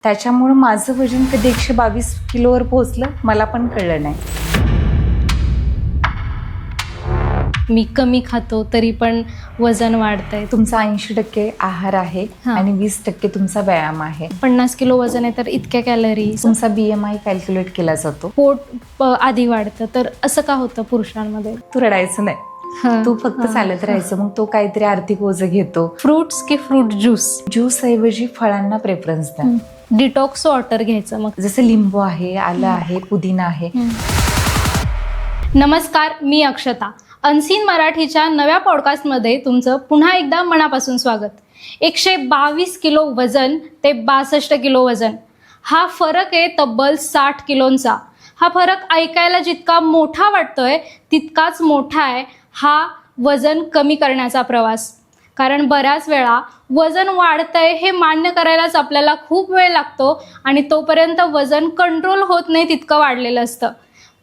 त्याच्यामुळे माझं वजन कधी 122 किलोवर पोहोचलं मला पण कळलं नाही. मी कमी खातो तरी पण वजन वाढतंय. तुमचा 80% आहार आहे आणि 20% तुमचा व्यायाम आहे. 50 किलो वजन आहे तर इतक्या कॅलरीज. तुमचा BMI कॅल्क्युलेट केला जातो. पोट आधी वाढतं, तर असं का होतं पुरुषांमध्ये? तू रडायचं नाही, तू फक्त चालत राहायचं. मग तो काहीतरी आर्थिक ओझं घेतो. फ्रुट्स की फ्रूट ज्यूस ऐवजी फळांना प्रेफरन्स द्या. डिटॉक्स वॉटर घ्यायचं, मग जसं लिंबू आहे, आलं आहे, पुदिना आहे. नमस्कार, मी अक्षता. अनसीन मराठीच्या नव्या पॉडकास्टमध्ये तुमचं पुन्हा एकदा मनापासून स्वागत. 122 किलो वजन ते 62 किलो वजन, हा फरक आहे तब्बल 60 किलोंचा. हा फरक ऐकायला जितका मोठा वाटतोय तितकाच मोठा आहे हा वजन कमी करण्याचा प्रवास. कारण बऱ्याच वेळा वजन वाढतंय हे मान्य करायलाच आपल्याला खूप वेळ लागतो आणि तोपर्यंत वजन कंट्रोल होत नाही तितकं वाढलेलं असतं.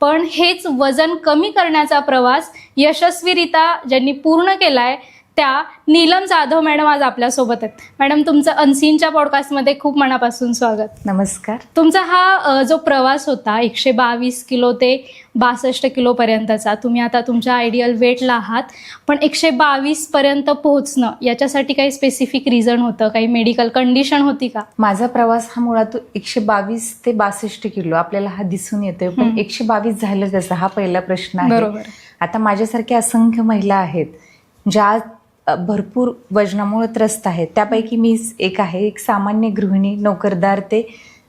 पण हेच वजन कमी करण्याचा प्रवास यशस्वीरित्या ज्यांनी पूर्ण केलाय त्या नीलम जाधव मॅडम आज आपल्यासोबत आहेत. मॅडम, तुमचं अनसीनच्या पॉडकास्टमध्ये खूप मनापासून स्वागत. नमस्कार. तुमचा हा जो प्रवास होता 122 किलो ते 62 किलोपर्यंतचा, तुम्ही आता तुमच्या आयडियल वेटला आहात, पण 122 पर्यंत पोहोचणं याच्यासाठी काही स्पेसिफिक रिझन होतं, काही मेडिकल कंडिशन होती का? माझा प्रवास हा मुळात 122 ते 62 किलो आपल्याला हा दिसून येतोय, पण 122 झालं कसं हा पहिला प्रश्न आहे. बरोबर. आता माझ्यासारख्या असंख्य महिला आहेत ज्या भरपूर वजनामुळे त्रस्त आहेत. त्यापैकी मी एक आहे. एक सामान्य गृहिणी, नोकरदार ते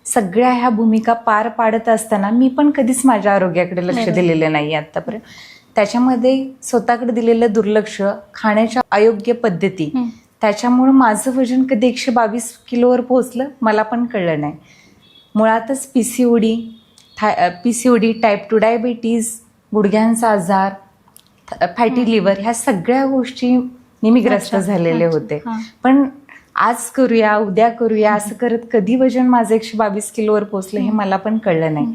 सगळ्या ह्या भूमिका पार पाडत असताना मी पण कधीच माझ्या आरोग्याकडे लक्ष दिलेलं नाही आतापर्यंत. त्याच्यामध्ये स्वतःकडे दिलेलं दुर्लक्ष, खाण्याच्या अयोग्य पद्धती, त्याच्यामुळे माझं वजन कधी 122 किलोवर पोहोचलं मला पण कळलं नाही. मुळातच PCOD, टाईप 2 डायबिटीज, गुडघ्यांचा आजार, फॅटी लिव्हर, ह्या सगळ्या गोष्टी मी ग्रस्त झालेले होते. पण आज करूया, उद्या करूया असं करत कधी वजन माझं 122 किलोवर पोहोचलं हे मला पण कळलं नाही.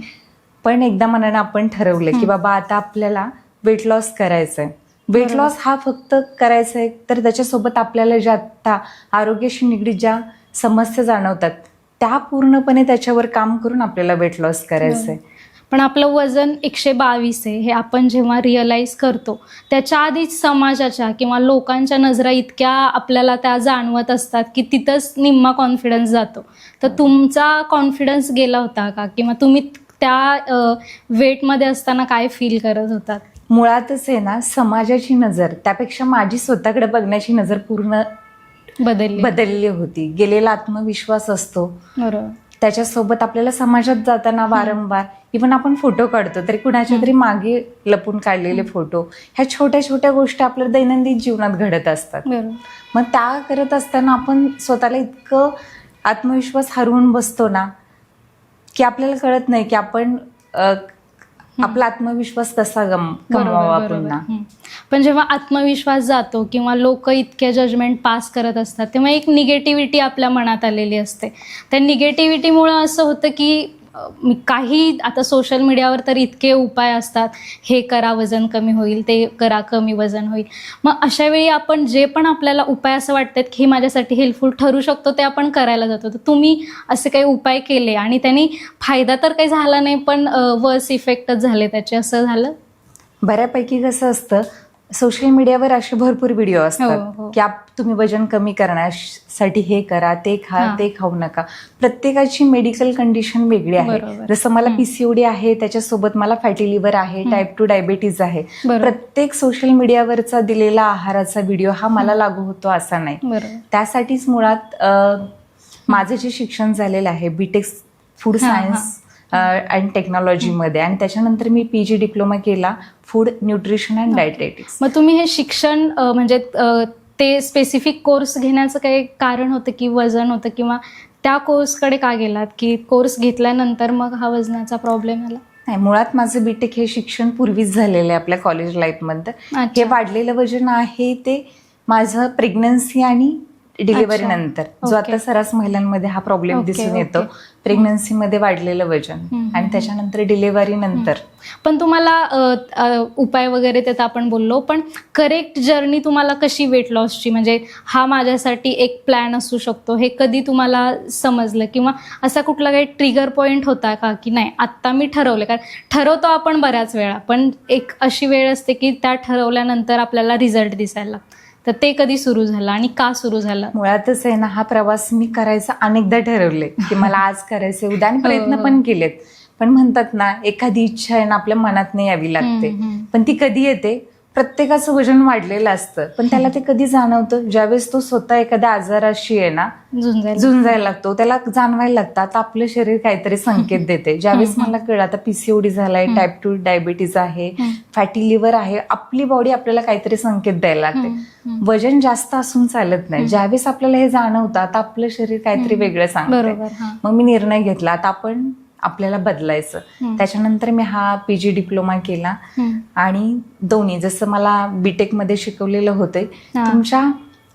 पण एकदा मनानं आपण ठरवलं की बाबा आता आपल्याला वेट लॉस करायचंय. वेट लॉस हा फक्त करायचा आहे तर त्याच्यासोबत आपल्याला ज्या आता आरोग्याशी निगडीत ज्या समस्या जाणवतात त्या पूर्णपणे त्याच्यावर काम करून आपल्याला वेट लॉस करायचंय. पण आपलं वजन 122 आहे हे आपण जेव्हा रिअलाइज करतो त्याच्या आधीच समाजाच्या किंवा लोकांच्या नजरा इतक्या आपल्याला त्या जाणवत असतात की तिथंच निम्मा कॉन्फिडन्स जातो. तर तुमचा कॉन्फिडन्स गेला होता का, किंवा तुम्ही त्या वेटमध्ये असताना काय फील करत होतात? मुळातच आहे ना, समाजाची नजर त्यापेक्षा माझी स्वतःकडे बघण्याची नजर पूर्ण बदलली होती. गेलेला आत्मविश्वास असतो, बरोबर. त्याच्यासोबत आपल्याला समाजात जाताना वारंवार इव्हन आपण फोटो काढतो तरी कुणाच्या तरी मागे लपून काढलेले फोटो, ह्या छोट्या छोट्या गोष्टी आपल्या दैनंदिन जीवनात घडत असतात. मग त्या करत असताना आपण स्वतःला इतकं आत्मविश्वास हरवून बसतो ना की आपल्याला कळत नाही की आपण आपला आत्मविश्वास कसा कमवावा पुन्हा. पण जेव्हा आत्मविश्वास जातो किंवा लोक इतके जजमेंट पास करत असतात तेव्हा एक निगेटिव्हिटी आपल्या मनात आलेली असते. त्या निगेटिव्हिटीमुळं असं होतं की काही आता सोशल मीडियावर तर इतके उपाय असतात, हे करा वजन कमी होईल, ते करा कमी वजन होईल. मग अशा वेळी आपण जे पण आपल्याला उपाय असं वाटतात की हे माझ्यासाठी हेल्पफुल ठरू शकतो ते आपण करायला जातो. तर तुम्ही असे काही उपाय केले आणि त्यांनी फायदा तर काही झाला नाही पण वर्स इफेक्टच झाले त्याचे, असं झालं? बऱ्यापैकी कसं असतं, सोशल मीडियावर असे भरपूर व्हिडिओ असतात की तुम्ही वजन कमी करण्यासाठी हे करा, ते खा, ते खाऊ नका. प्रत्येकाची मेडिकल कंडिशन वेगळी आहे. जसं मला PCOD आहे, त्याच्यासोबत मला फॅटी लिव्हर आहे, टाईप 2 डायबिटीज आहे. प्रत्येक सोशल मीडियावरचा दिलेला आहाराचा व्हिडिओ हा मला लागू होतो असा नाही. त्यासाठीच मुळात माझं जे शिक्षण झालेलं आहे BTech फूड सायन्स अँड टेक्नॉलॉजीमध्ये, आणि त्याच्यानंतर मी PG डिप्लोमा केला फूड न्यूट्रिशन अँड डायटेटिक्स. मग तुम्ही हे शिक्षण म्हणजे ते स्पेसिफिक कोर्स घेण्याचं काही कारण होतं की वजन होतं, किंवा त्या कोर्सकडे का गेलात की कोर्स घेतल्यानंतर मग हा वजनाचा प्रॉब्लेम आला? नाही, मुळात माझं BTech हे शिक्षण पूर्वीच झालेलं आहे आपल्या कॉलेज लाईफमध्ये. हे वाढलेलं वजन आहे ते माझं प्रेग्नन्सी आणि डिलिव्हरी नंतर, जो आता सर्रास महिलांमध्ये हा प्रॉब्लेम दिसून येतो, प्रेग्नन्सी मध्ये वाढलेलं वजन आणि त्याच्यानंतर डिलिव्हरी नंतर. पण तुम्हाला उपाय वगैरे त्याचा आपण बोललो, पण करेक्ट जर्नी तुम्हाला कशी वेट लॉसची, म्हणजे हा माझ्यासाठी एक प्लॅन असू शकतो, हे कधी तुम्हाला समजलं, किंवा असा कुठला काही ट्रिगर पॉईंट होता का की नाही आत्ता मी ठरवलं? कारण ठरवतो आपण बऱ्याच वेळा, पण एक अशी वेळ असते की त्या ठरवल्यानंतर आपल्याला रिझल्ट दिसायला लागतो. तर ते कधी सुरू झालं आणि का सुरू झालं? मुळातच आहे ना, हा प्रवास मी करायचा अनेकदा ठरवले की मला आज करायचे, उद्या, आणि प्रयत्न पण केलेत. पण म्हणतात ना, एखादी इच्छा आहे ना आपल्या मनात नाही यावी लागते, पण ती कधी येते? प्रत्येकाचं वजन वाढलेलं असतं, पण त्याला ते कधी जाणवतं? ज्यावेळेस तो स्वतः एखाद्या आजाराशी आहे ना झुंजायला लागतो, त्याला जाणवायला लागतं आता आपलं शरीर काहीतरी संकेत देते. ज्यावेळेस मला कळलं आता PCOD झालाय, टाईप 2 डायबिटीज आहे, फॅटी लिव्हर आहे, आपली बॉडी आपल्याला काहीतरी संकेत द्यायला लागते. वजन जास्त असून चालत नाही. ज्यावेळेस आपल्याला हे जाणवतं आता आपलं शरीर काहीतरी वेगळं सांगतं, मग मी निर्णय घेतला आता आपल्याला बदलायचं. त्याच्यानंतर मी हा PG डिप्लोमा केला आणि दोन्ही, जसं मला BTech मध्ये शिकवलेलं होतं, तुमच्या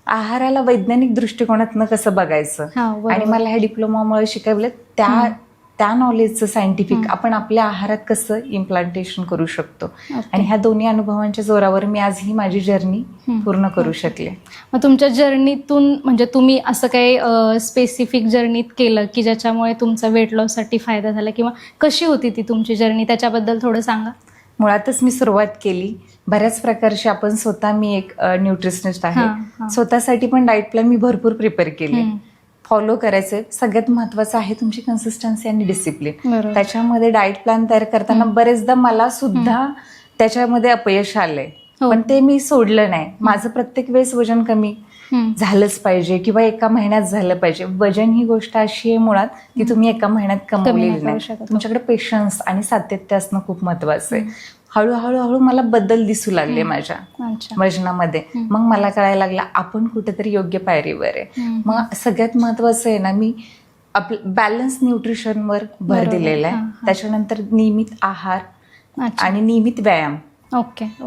आहाराला वैज्ञानिक दृष्टिकोनातनं कसं बघायचं, आणि मला ह्या डिप्लोमामुळे शिकवलं त्या नॉलेजचं सायंटिफिक आपण आपल्या आहारात कसं इम्प्लांटेशन करू शकतो. आणि ह्या दोन्ही अनुभवांच्या जोरावर मी आज ही माझी जर्नी पूर्ण करू शकले. मग तुमच्या जर्नीतून म्हणजे तुम्ही असं काही स्पेसिफिक जर्नीत केलं की ज्याच्यामुळे तुमचा वेट लॉससाठी फायदा झाला, किंवा कशी होती ती तुमची जर्नी, त्याच्याबद्दल थोडं सांगा. मुळातच मी सुरुवात केली बऱ्याच प्रकारची. आपण स्वतः, मी एक न्यूट्रिशनिस्ट आहे, स्वतःसाठी पण डाएट प्लॅन मी भरपूर प्रिपेअर केले, फॉलो करायचे. सगळ्यात महत्वाचं आहे तुमची कन्सिस्टन्सी आणि डिसिप्लिन. त्याच्यामध्ये डाएट प्लॅन तयार करताना बरेचदा मला सुद्धा त्याच्यामध्ये अपयश आलंय, पण ते मी सोडलं नाही. माझं प्रत्येक वेळेस वजन कमी झालंच पाहिजे किंवा एका महिन्यात झालं पाहिजे. वजन ही गोष्ट अशी आहे मुळात की तुम्ही एका महिन्यात कमवलेली नाही. तुमच्याकडे पेशन्स आणि सातत्य असणं खूप महत्वाचं आहे. हळूहळू मला बदल दिसू लागले माझ्या वजनामध्ये. मग मला कळायला लागला आपण कुठेतरी योग्य पायरीवर आहे. मग सगळ्यात महत्वाचं आहे ना, मी आपलं बॅलन्स न्यूट्रिशनवर भर दिलेला आहे. त्याच्यानंतर नियमित आहार आणि नियमित व्यायाम,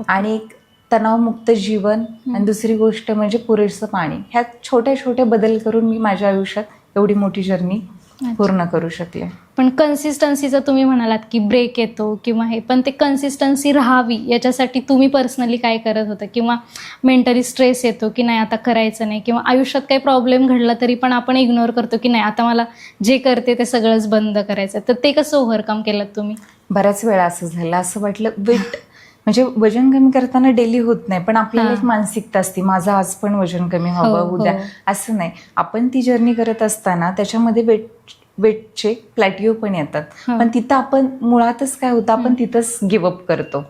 आणि एक तणावमुक्त जीवन, आणि दुसरी गोष्ट म्हणजे पुरेसं पाणी. ह्या छोट्या छोट्या बदल करून मी माझ्या आयुष्यात एवढी मोठी जर्नी पूर्ण करू शकले. पण कन्सिस्टन्सीचं तुम्ही म्हणालात की ब्रेक येतो किंवा हे, पण ते कन्सिस्टन्सी राहावी याच्यासाठी तुम्ही पर्सनली काय करत होतं, किंवा मेंटली स्ट्रेस येतो की नाही आता करायचं नाही, किंवा आयुष्यात काही प्रॉब्लेम घडला तरी पण आपण इग्नोर करतो की नाही आता मला जे करते ते सगळंच बंद करायचं, तर ते कसं ओव्हरकम केलं तुम्ही? बऱ्याच वेळा असं झालं, असं वाटलं वेट म्हणजे वजन कमी करताना डेली होत नाही, पण आपल्याला एक मानसिकता असते माझं आज पण वजन कमी व्हावं उद्या, असं नाही. आपण ती जर्नी करत असताना त्याच्यामध्ये वेटचे प्लॅटिओ पण येतात, पण तिथं आपण मुळातच काय होतं, आपण तिथंच गिव्हअप करतो,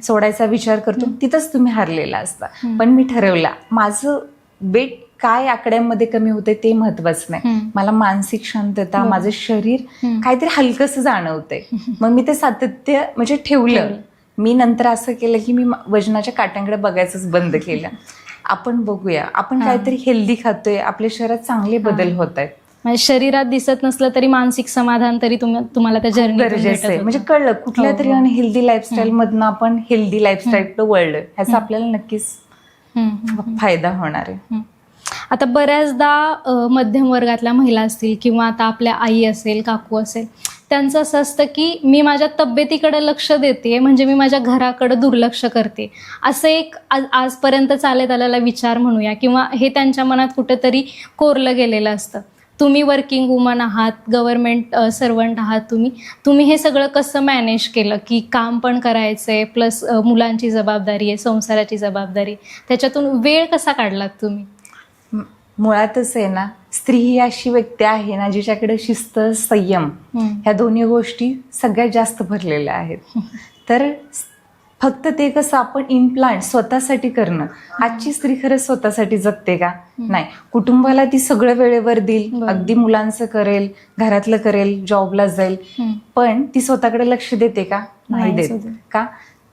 सोडायचा विचार करतो, तिथंच तुम्ही हारलेला असता. पण मी ठरवला माझं वेट काय आकड्यांमध्ये कमी होते ते महत्वाचं नाही, मला मानसिक शांतता, माझं शरीर काहीतरी हलकंसं जाणवतंय. मग मी ते सातत्य म्हणजे ठेवलं. मी नंतर असं केलं की मी वजनाच्या काट्यांकडे बघायचंच बंद केलं. आपण बघूया, आपण काहीतरी हेल्दी खातोय, आपल्या शरीरात चांगले बदल होत आहेत. म्हणजे शरीरात दिसत नसलं तरी मानसिक समाधान तरी तुम्हाला त्या जर्नी गरजेचं आहे. म्हणजे कळलं कुठल्या तरी अनहेल्दी लाईफस्टाईल मधनं आपण हेल्दी लाईफस्टाईल वळलं, ह्याचा आपल्याला नक्कीच फायदा होणार आहे. आता बऱ्याचदा मध्यम वर्गातल्या महिला असतील किंवा आता आपल्या आई असेल, काकू असेल, त्यांचं असं असतं की मी माझ्या तब्येतीकडे लक्ष देते म्हणजे मी माझ्या घराकडे दुर्लक्ष करते, असं एक आजपर्यंत चालत आलेला विचार म्हणूया, किंवा हे त्यांच्या मनात कुठेतरी कोरलं गेलेलं असतं. तुम्ही वर्किंग वुमन आहात, गव्हर्नमेंट सर्वंट आहात, तुम्ही हे सगळं कसं मॅनेज केलं की काम पण करायचं आहे प्लस मुलांची जबाबदारी आहे, संसाराची जबाबदारी, त्याच्यातून वेळ कसा काढलात तुम्ही? मुळातच आहे ना, स्त्री ही अशी व्यक्ती आहे ना जिच्याकडे शिस्त, संयम ह्या दोन्ही गोष्टी सगळ्यात जास्त भरलेल्या आहेत. तर फक्त ते कसं आपण इम्प्लांट स्वतःसाठी करणं, आजची स्त्री खरंच स्वतःसाठी जगते का? नाही. कुटुंबाला ती सगळं वेळेवर देईल, अगदी मुलांचं करेल, घरातलं करेल, जॉबला जाईल, पण ती स्वतःकडे लक्ष देते का? नाही देत. का?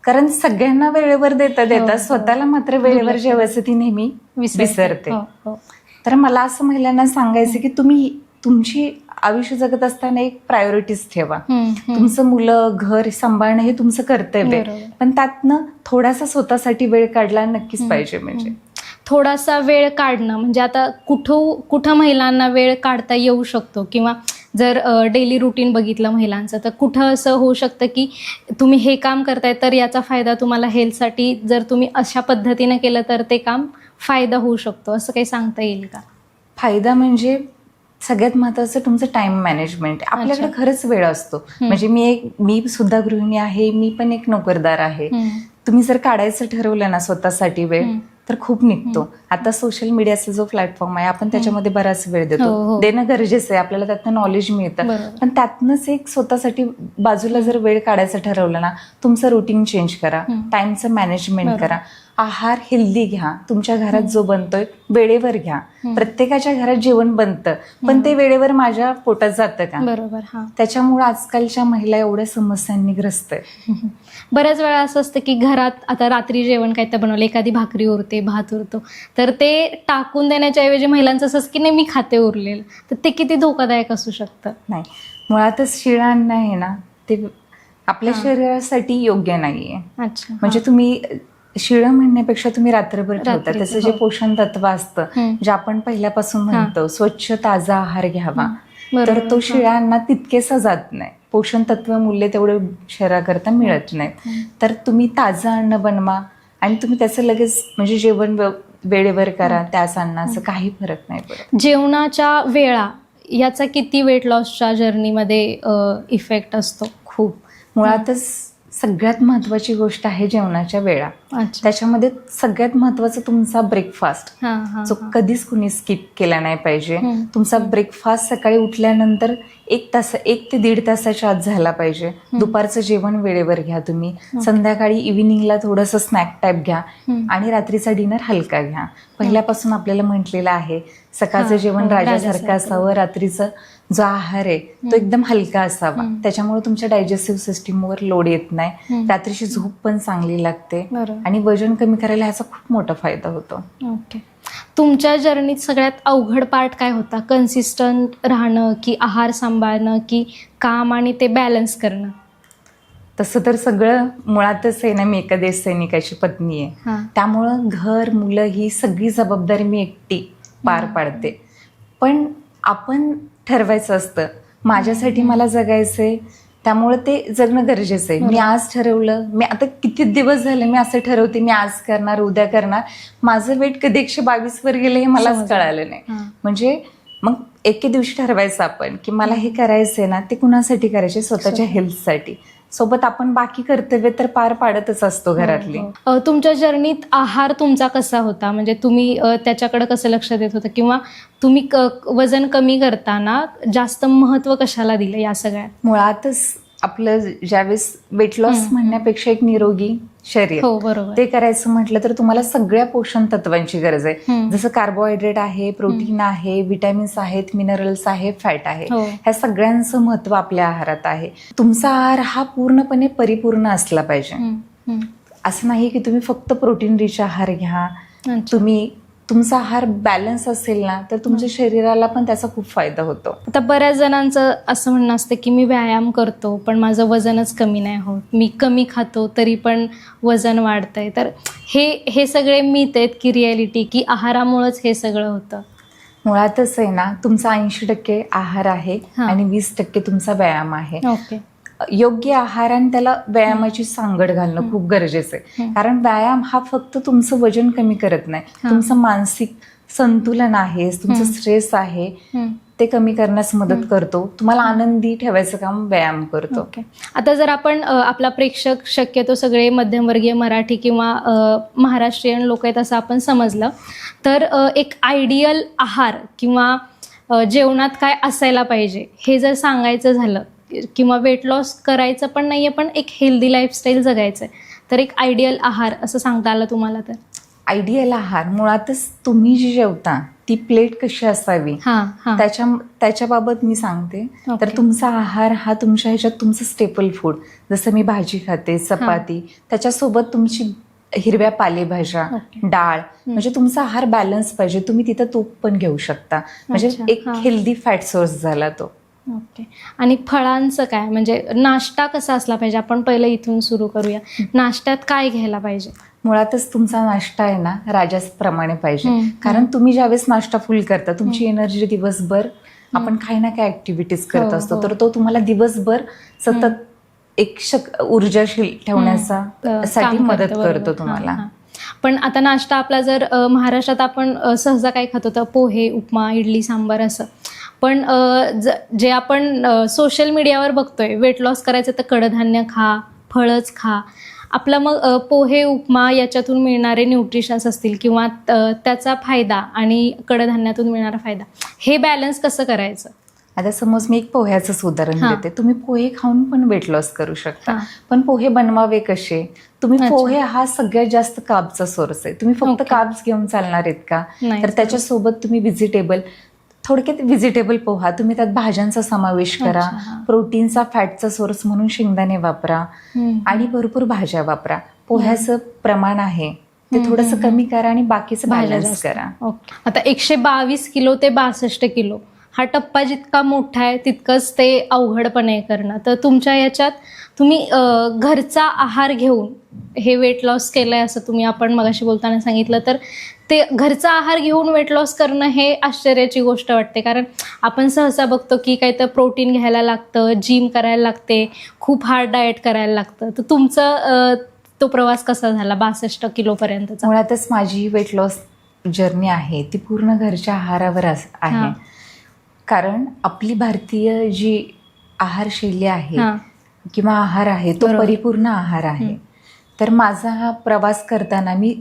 कारण सगळ्यांना वेळेवर देता स्वतःला मात्र वेळेवर जेवायचं ती नेहमी विसरते. तर मला असं महिलांना सांगायचं की तुम्ही तुमची आयुष्य जगत असताना एक प्रायोरिटीज ठेवा. तुमचं मुलं, घर सांभाळणं हे तुमचं कर्तव्य आहे, पण त्यातनं थोडासा स्वतःसाठी वेळ काढला नक्कीच पाहिजे. म्हणजे थोडासा वेळ काढणं, म्हणजे आता कुठं महिलांना वेळ काढता येऊ शकतो, किंवा जर डेली रुटीन बघितलं महिलांचं तर कुठं असं होऊ शकतं की तुम्ही हे काम करताय तर याचा फायदा तुम्हाला हेल्थसाठी जर तुम्ही अशा पद्धतीनं केलं तर ते काम फायदा होऊ शकतो, असं काही सांगता येईल का? फायदा म्हणजे सगळ्यात महत्त्वाचं तुमचं टाइम मॅनेजमेंट. आपल्याकडे खरंच वेळ असतो. म्हणजे मी सुद्धा गृहिणी आहे, मी पण एक नोकरदार आहे. तुम्ही जर काढायचं ठरवलं ना स्वतःसाठी वेळ तर खूप निघतो. आता सोशल मीडियाचा जो प्लॅटफॉर्म आहे आपण त्याच्यामध्ये बराच वेळ देतो. देणं गरजेचं आहे, आपल्याला त्यातनं नॉलेज मिळतं. पण त्यातनंच एक स्वतःसाठी बाजूला जर वेळ काढायचं ठरवलं ना, तुमचं रुटीन चेंज करा, टाइमचं मॅनेजमेंट करा, आहार हेल्दी घ्या, तुमच्या घरात जो बनतोय वेळेवर घ्या. प्रत्येकाच्या घरात जेवण बनतं पण ते वेळेवर माझ्या पोटात जातं का? बरोबर. त्याच्यामुळे आजकालच्या महिला एवढ्या समस्यांनी ग्रस्त आहे. बऱ्याच वेळा असं असतं की घरात आता रात्री जेवण काय तर बनवलं, एखादी भाकरी उरते, भात उरतो, तर ते टाकून देण्याच्या ऐवजी महिलांचं असं की नाही मी खाते उरलेलं, तर ते किती धोकादायक असू शकतं. नाही, मुळातच शिळं अन्न आहे ना ते आपल्या शरीरासाठी योग्य नाहीये. अच्छा. म्हणजे तुम्ही शिळं म्हणण्यापेक्षा तुम्ही रात्रभर ठेवता, त्याचं जे पोषण तत्व असतं जे आपण पहिल्यापासून म्हणतो स्वच्छ ताजा आहार घ्यावा, तर तो शिळ्या अन्नात तितकेसा जात नाही. पोषण तत्व मूल्य तेवढं शरीराकरता मिळत नाहीत. तर तुम्ही ताजं अन्न बनवा आणि तुम्ही त्याचं लगेच म्हणजे जेवण वेळेवर करा, त्याच अन्नाचं काही फरक नाही पडत. जेवणाच्या वेळा याचा किती वेट लॉसच्या जर्नीमध्ये इफेक्ट असतो? खूप. मुळातच सगळ्यात महत्वाची गोष्ट आहे जेवणाच्या वेळा. त्याच्यामध्ये सगळ्यात महत्वाचं तुमचा ब्रेकफास्ट, जो कधीच कुणी स्किप केला नाही पाहिजे. तुमचा ब्रेकफास्ट सकाळी उठल्यानंतर 1 ते 1.5 तासाच्या आत झाला पाहिजे. दुपारचं जेवण वेळेवर घ्या तुम्ही. संध्याकाळी इव्हिनिंगला थोडंसं स्नॅक टाईप घ्या आणि रात्रीचा डिनर हलका घ्या. पहिल्यापासून आपल्याला म्हटलेलं आहे सकाळचं जेवण राजासारखं असावं, रात्रीचं जो आहार आहे तो एकदम हलका असावा. त्याच्यामुळे तुमच्या डायजेस्टिव्ह सिस्टीमवर लोड येत नाही, रात्रीची झोप पण चांगली लागते आणि वजन कमी करायला ह्याचा खूप मोठा फायदा होतो. ओके. तुमच्या जर्नीत सगळ्यात अवघड पार्ट काय होता? कन्सिस्टंट राहणं की आहार सांभाळणं की काम आणि ते बॅलन्स करणं? तसं तर सगळं मुळातच आहे ना, मी एका देश सैनिकाची पत्नी आहे, त्यामुळं घर मुलं ही सगळी जबाबदारी मी एकटी पार पाडते. पण आपण ठरवायचं असतं माझ्यासाठी मला जगायचंय, त्यामुळे ते जगणं गरजेचं आहे. मी आज ठरवलं, मी आता किती दिवस झाले मी असं ठरवते मी आज करणार, उद्या करणार, माझं वेट कधी 122 वर गेलं हे मलाच कळालं नाही. म्हणजे मग एके दिवशी ठरवायचं आपण की मला हे करायचंय ना, ते कुणासाठी करायचे? स्वतःच्या हेल्थसाठी. सोबत आपण बाकी कर्तव्य तर पार पाडतच असतो घरातली. तुमच्या जर्नीत आहार तुमचा कसा होता? म्हणजे तुम्ही त्याच्याकडे कसं लक्ष देत होता, किंवा तुम्ही वजन कमी करताना जास्त महत्व कशाला दिलं या सगळ्यात? मुळातच आपलं ज्यावेळेस वेट लॉस म्हणण्यापेक्षा एक निरोगी शरीर ते करायचं म्हटलं तर तुम्हाला सगळ्या पोषण तत्वांची गरज आहे. जसं कार्बोहायड्रेट आहे, प्रोटीन आहे, विटॅमिन्स आहेत, मिनरल्स आहे, फॅट आहे, ह्या सगळ्यांचं महत्व आपल्या आहारात आहे. तुमचा आहार हा पूर्णपणे परिपूर्ण असला पाहिजे. असं नाही की तुम्ही फक्त प्रोटीन रिच आहार घ्या. तुमचा आहार बॅलन्स असेल ना तर तुमच्या शरीराला पण त्याचा खूप फायदा होतो. आता बऱ्याच जणांचं असं म्हणणं असतं की मी व्यायाम करतो पण माझं वजनच कमी नाही होत, मी कमी खातो तरी पण वजन वाढतंय. तर हे सगळे मिथ आहेत की रियालिटी, की आहारामुळेच हे सगळं होतं? मुळातच आहे ना, तुमचा 80% आहार आहे आणि 20% तुमचा व्यायाम आहे. योग्य आहार आणि त्याला व्यायामाची सांगड घालणं खूप गरजेचं आहे. कारण व्यायाम हा फक्त तुमचं वजन कमी करत नाही, तुमचं मानसिक संतुलन आहे, तुमचं स्ट्रेस आहे ते कमी करण्यास मदत करतो. तुम्हाला आनंदी ठेवायचं काम व्यायाम करतो. आता जर आपण आपला प्रेक्षक शक्यतो सगळे मध्यमवर्गीय मराठी किंवा महाराष्ट्रीयन लोक आहेत असं आपण समजलं, तर एक आयडियल आहार किंवा जेवणात काय असायला पाहिजे हे जर सांगायचं झालं, किंवा वेट लॉस करायचं पण नाहीये पण एक हेल्दी लाईफस्टाईल जगायचं आहे, तर एक आयडियल आहार असं सांगता आलं तुम्हाला तर? आयडियल आहार मुळातच तुम्ही जी जेवता ती प्लेट कशी असावी त्याच्याबाबत मी सांगते. तर तुमचा आहार हा तुमच्या ह्याच्यात तुमचं स्टेपल फूड, जसं मी भाजी खाते, चपाती, त्याच्यासोबत तुमची हिरव्या पालेभाज्या, डाळ, म्हणजे तुमचा आहार बॅलन्स पाहिजे. तुम्ही तिथं तूप पण घेऊ शकता, म्हणजे एक हेल्दी फॅट सोर्स झाला तो. ओके. आणि फळांचं काय, म्हणजे नाश्ता कसा असला पाहिजे? आपण पहिलं इथून सुरू करूया. नाश्त्यात काय घ्यायला पाहिजे? मुळातच तुमचा नाश्ता आहे ना राजाप्रमाणे पाहिजे. कारण तुम्ही ज्यावेळेस नाश्ता फुल करता तुमची एनर्जी दिवसभर आपण काही ना काही ऍक्टिव्हिटीज करत असतो, तर तो तुम्हाला दिवभर सतत एक ऊर्जाशील ठेवण्याचा साठी मदत करतो तुम्हाला. पण आता नाश्ता आपला जर महाराष्ट्रात आपण सहसा काय खातो तर पोहे, उपमा, इडली, सांबार असं. पण जे आपण सोशल मीडियावर बघतोय वेट लॉस करायचं तर कडधान्य खा, फळच खा. आपला मग पोहे, उपमा याच्यातून मिळणारे न्यूट्रिशन्स असतील किंवा त्याचा फायदा आणि कडधान्यातून मिळणारा फायदा, हे बॅलन्स कसं करायचं? आता समज मी एक पोह्याचंच उदाहरण देते. तुम्ही पोहे खाऊन पण वेट लॉस करू शकता, पण पोहे बनवावे कसे? तुम्ही पोहे हा सगळ्यात जास्त कार्बचा सोर्स आहे. तुम्ही फक्त कार्ब्स घेऊन चालणार आहेत का? तर त्याच्यासोबत तुम्ही व्हेजिटेबल, थोडक्यात व्हेजिटेबल पोहा, तुम्ही त्यात भाज्यांचा समावेश करा, प्रोटीनचा, फॅटचा सोर्स म्हणून शेंगदाणे वापरा आणि भरपूर भाज्या वापरा. पोह्याचं प्रमाण आहे ते थोडंसं कमी करा आणि बाकीचं बॅलन्स करा. आता 122 किलो ते 62 किलो हा टप्पा जितका मोठा आहे तितकंच ते अवघड पण आहे करणं. तर तुमच्या याच्यात तुम्ही घरचा आहार घेऊन हे वेट लॉस केलंय असं तुम्ही आपण मगाशी बोलताना सांगितलं, तर ते घरचा आहार घेऊन वेट लॉस करणं हे आश्चर्याची गोष्ट वाटते. कारण आपण सहसा बघतो की काही तर प्रोटीन घ्यायला लागतं, जिम करायला लागते, खूप हार्ड डाएट करायला लागतं. तर तुमचं तो प्रवास कसा झाला 62 किलोपर्यंतचा? मुळातच माझी वेट लॉस जर्नी आहे ती पूर्ण घरच्या आहारावर आहे. कारण आपली भारतीय जी आहारशैली आहे किंवा आहार आहे तो परिपूर्ण आहार आहे. तर माझा हा प्रवास करताना मी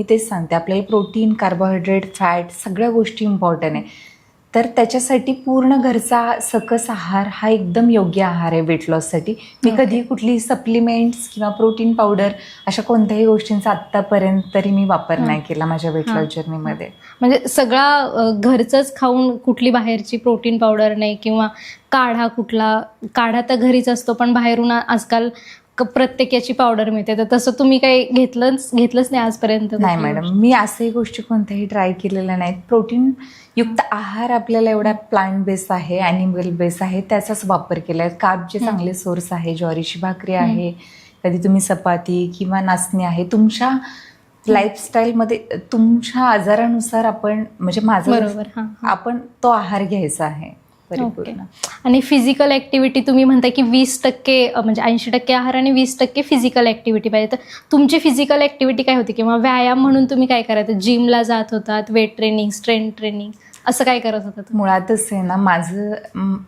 तेच सांगते, आपल्याला प्रोटीन, कार्बोहायड्रेट, फॅट सगळ्या गोष्टी इम्पॉर्टंट आहे. तर त्याच्यासाठी पूर्ण घरचा सकस आहार हा एकदम योग्य आहार आहे वेट लॉससाठी. मी कधी कुठली सप्लिमेंट्स किंवा प्रोटीन पावडर अशा कोणत्याही गोष्टींचा आत्तापर्यंत तरी मी वापर नाही केला माझ्या वेट लॉस जर्नीमध्ये. म्हणजे सगळा घरचंच खाऊन, कुठली बाहेरची प्रोटीन पावडर नाही किंवा काढा तर घरीच असतो, पण बाहेरून आजकाल प्रत्येकाची पावडर मिळते. तर तसं तुम्ही काही घेतलंच नाही आजपर्यंत? नाही मॅडम, मी असंही गोष्टी कोणत्याही ट्राय केलेल्या नाहीत. प्रोटीन युक्त आहार आपल्याला एवढा प्लांट बेस आहे, ॲनिमल बेस आहे, त्याचाच वापर केला आहे. कार्बचे चांगले सोर्स आहे, ज्वारीची भाकरी आहे, कधी तुम्ही चपाती किंवा नाचणी आहे. तुमच्या लाईफस्टाईलमध्ये तुमच्या आजारानुसार आपण, म्हणजे माझं, आपण तो आहार घ्यायचा आहे परिपूर्ण. आणि फिजिकल ऍक्टिव्हिटी तुम्ही म्हणता की 20% म्हणजे 80% आहार आणि 20% फिजिकल ऍक्टिव्हिटी पाहिजे. तर तुमची फिजिकल ऍक्टिव्हिटी काय होती किंवा व्यायाम म्हणून तुम्ही काय करायचं? जिमला जात होतात, वेट ट्रेनिंग, स्ट्रेंथ ट्रेनिंग, असं काय करत होता? मुळातच आहे ना,